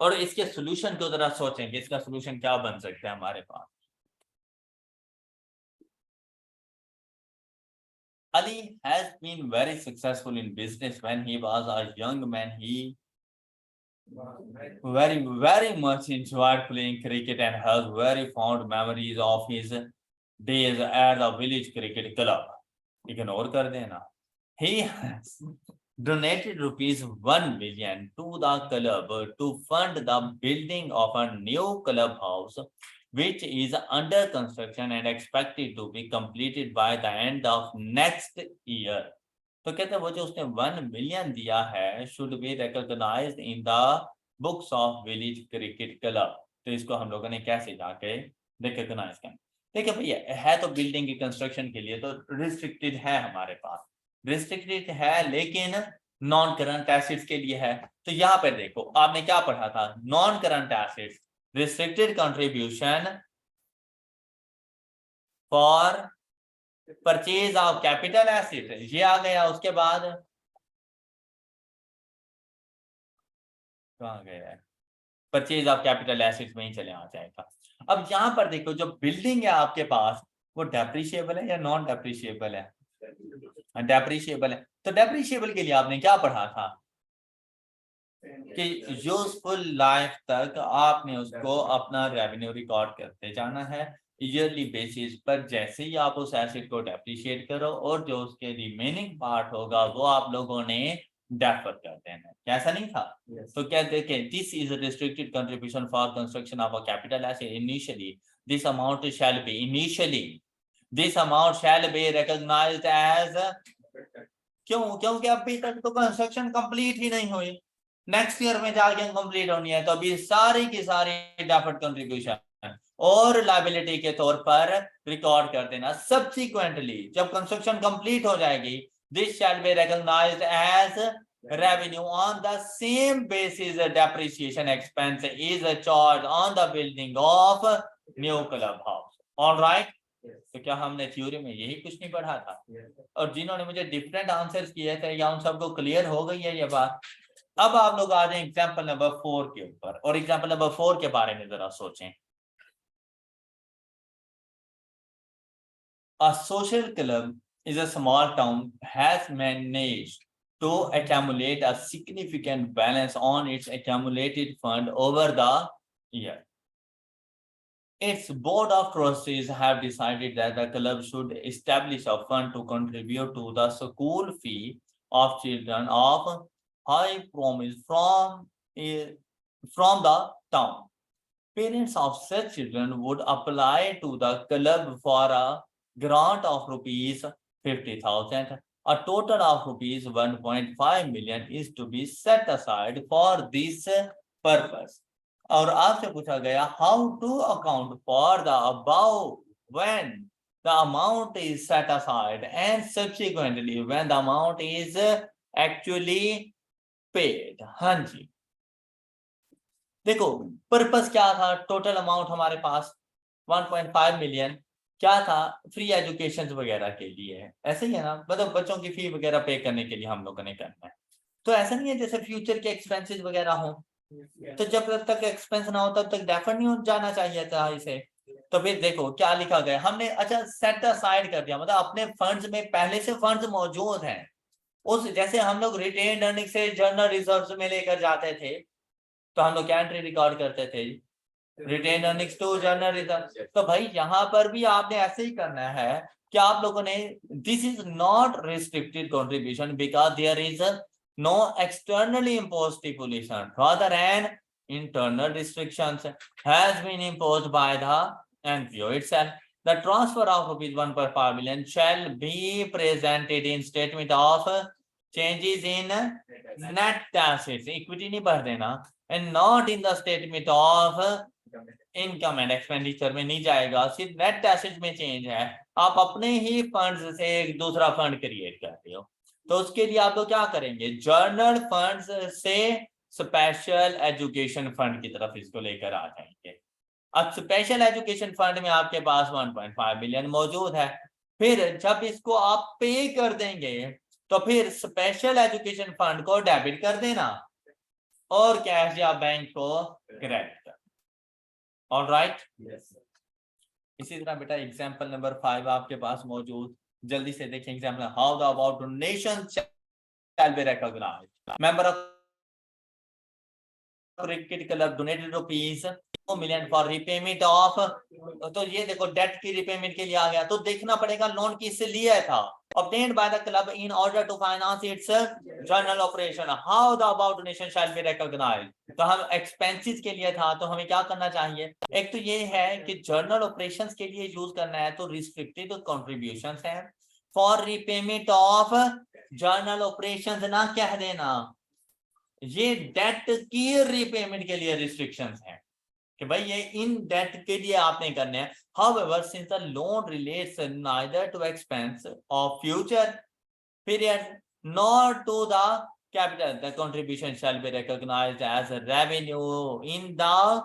और इसके सॉल्यूशन को जरा सोचें कि इसका सॉल्यूशन क्या बन सकता है हमारे पास। Ali has been very successful in business. When he was a young man, he very much enjoyed playing cricket and has very fond memories of his days at the village cricket club. Ignore कर देना। He has donated ₹1 million to the club to fund the building of a new clubhouse, which is under construction and expected to be completed by the end of next year. तो कहते हैं वो जो उसने 1 million दिया है should be recognized in the books of village cricket club। तो इसको हम लोगों ने कैसे जाके रिकॉग्नाइज करना। देखिए भैया, है तो बिल्डिंग की कंस्ट्रक्शन के लिए तो रिस्ट्रिक्टेड है, हमारे पास रिस्ट्रिक्टेड है, लेकिन नॉन करंट एसेट्स के लिए है। तो यहाँ पे देखो आपने क्या पढ़ा था, non current assets restricted contribution for purchase of capital asset, ये आ गया। उसके बाद कहाँ गया है, परचेज ऑफ कैपिटल एसेट्स में ही चले आ जाएगा। अब यहाँ पर देखो जो बिल्डिंग है आपके पास वो डेप्रिशिएबल है या नॉन डेप्रिशिएबल है? डेप्रिशिएबल है। तो डेप्रिशिएबल के लिए आपने क्या पढ़ा था कि यूजफुल लाइफ तक आपने उसको अपना रेवेन्यू रिकॉर्ड करते जाना है ईयरली बेसिस पर। जैसे ही आप उस एसेट को डेप्रिशिएट करो और जो उसके रिमेनिंग पार्ट होगा वो आप लोगों ने डेफर कर देना है। कैसा नहीं था? तो क्या देखें, this is restricted contribution for construction of a capital asset initially this amount shall be initially this amount shall be recognized as. क्योंकि अभी तक तो कंस्ट्रक्शन कंप्लीट ही नहीं हुई, नेक्स्ट ईयर में जाके कंप्लीट होनी है। तो अभी सारी की सारी डेफर्ड कंट्रीब्यूशन और लायबिलिटी के तौर पर रिकॉर्ड कर देना। सब्सिक्वेंटली जब कंस्ट्रक्शन कंप्लीट हो जाएगी this shall be recognized as revenue on the same basis depreciation expense is charged on the building of new club house। all right, तो क्या हमने थ्योरी में यही कुछ नहीं पढ़ा था? और जिन्होंने मुझे डिफरेंट आंसर्स किए थे या उन सबको क्लियर हो गई है ये बात? अब आप लोग आ जाए एग्जाम्पल नंबर 4 के ऊपर और एग्जाम्पल नंबर 4 के बारे में जरा सोचें। A social club is a small town has managed to accumulate a significant balance on its accumulated fund over the year. Its board of trustees have decided that the club should establish a fund to contribute to the school fee of children of high promise from the town. Parents of such children would apply to the club for a grant of 50,000. A total of rupees 1.5 million is to be set aside for this purpose. और आपसे पूछा गया how to account for the above when the amount is set aside and subsequently when the amount is actually paid. हाँ जी, देखो purpose क्या था, total amount हमारे पास 1.5 million क्या था, फ्री एजुकेशन वगैरह के लिए है, ऐसे ही है ना, मतलब बच्चों की फी वगैरह पे करने के लिए हम लोगों ने करना है। तो ऐसा नहीं है जैसे फ्यूचर के एक्सपेंसेस वगैरह हो, तो जब तक एक्सपेंस ना हो तब तक डेफर नहीं हो जाना चाहिए था इसे। तो फिर देखो क्या लिखा गया हमने, अच्छा सेट असाइड कर दिया, मतलब अपने फंड्स में पहले से फंड्स मौजूद हैं, उस जैसे हम लोग रिटेन अर्निंग से जर्नल रिजर्व्स में लेकर जाते थे तो हम लोग क्या एंट्री रिकॉर्ड करते थे, retain earnings to general reserve. तो भाई यहाँ पर भी आपने ऐसे ही करना है कि आप लोगों ने, this is not restricted contribution because there is no externally imposed stipulation, rather an internal restrictions has been imposed by the NPO itself. The transfer of rupees 1.5 million shall be presented in statement of changes in net assets, equity नहीं भर देना, and not in the statement of income and expenditure में नहीं जाएगा, सिर्फ net asset में change है। आप अपने ही फंड्स से एक दूसरा फंड क्रिएट करते हो, तो उसके लिए आप लोग क्या करेंगे, जर्नल फंड्स से स्पेशल एजुकेशन फंड की तरफ इसको लेकर आ जाएंगे। अब स्पेशल एजुकेशन फंड में आपके पास 1.5 बिलियन मौजूद है, फिर जब इसको आप पे कर देंगे तो फिर स्पेशल एजुकेशन फंड को डेबिट कर देना और कैश या बैंक को क्रेडिट कर। ऑल राइट, इसी तरह बेटा एग्जाम्पल नंबर 5 आपके पास मौजूद, जल्दी से देखें example, how the about donation shall be recognized. Member of cricket club donated rupees 2 million for repayment of, तो ये देखो डेट की रिपेमेंट के लिए आ गया, तो देखना पड़ेगा लोन किससे लिया था, obtained by the club in order to finance its journal operation, how the above donation shall be recognized। तो हम एक्सपेंसेस के लिए था तो हमें क्या करना चाहिए, एक तो ये है कि जर्नल ऑपरेशंस के लिए यूज करना है तो रिस्ट्रिक्टेड कंट्रीब्यूशंस है, for repayment of journal operations ना कह देना, ये डेट की रिपेमेंट के लिए रिस्ट्रिक्शंस हैं कि भाई ये इन डेट के लिए आपने करने हैं। However, since the loan relates neither to expense of future period nor to the capital, the contribution shall be recognized as a revenue in the,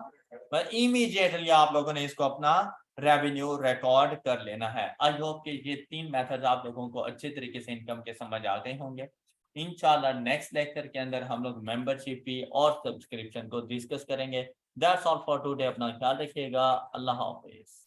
but immediately आप लोगों ने इसको अपना रेवेन्यू रिकॉर्ड कर लेना है। आई होप कि ये 3 मेथड आप लोगों को अच्छे तरीके से इनकम के समझ आ गए होंगे। इंशाल्लाह नेक्स्ट लेक्चर के अंदर हम लोग मेंबरशिप फी और सब्सक्रिप्शन को डिस्कस करेंगे। दैट्स ऑल फॉर टुडे, अपना ख्याल रखिएगा, अल्लाह हाफिज।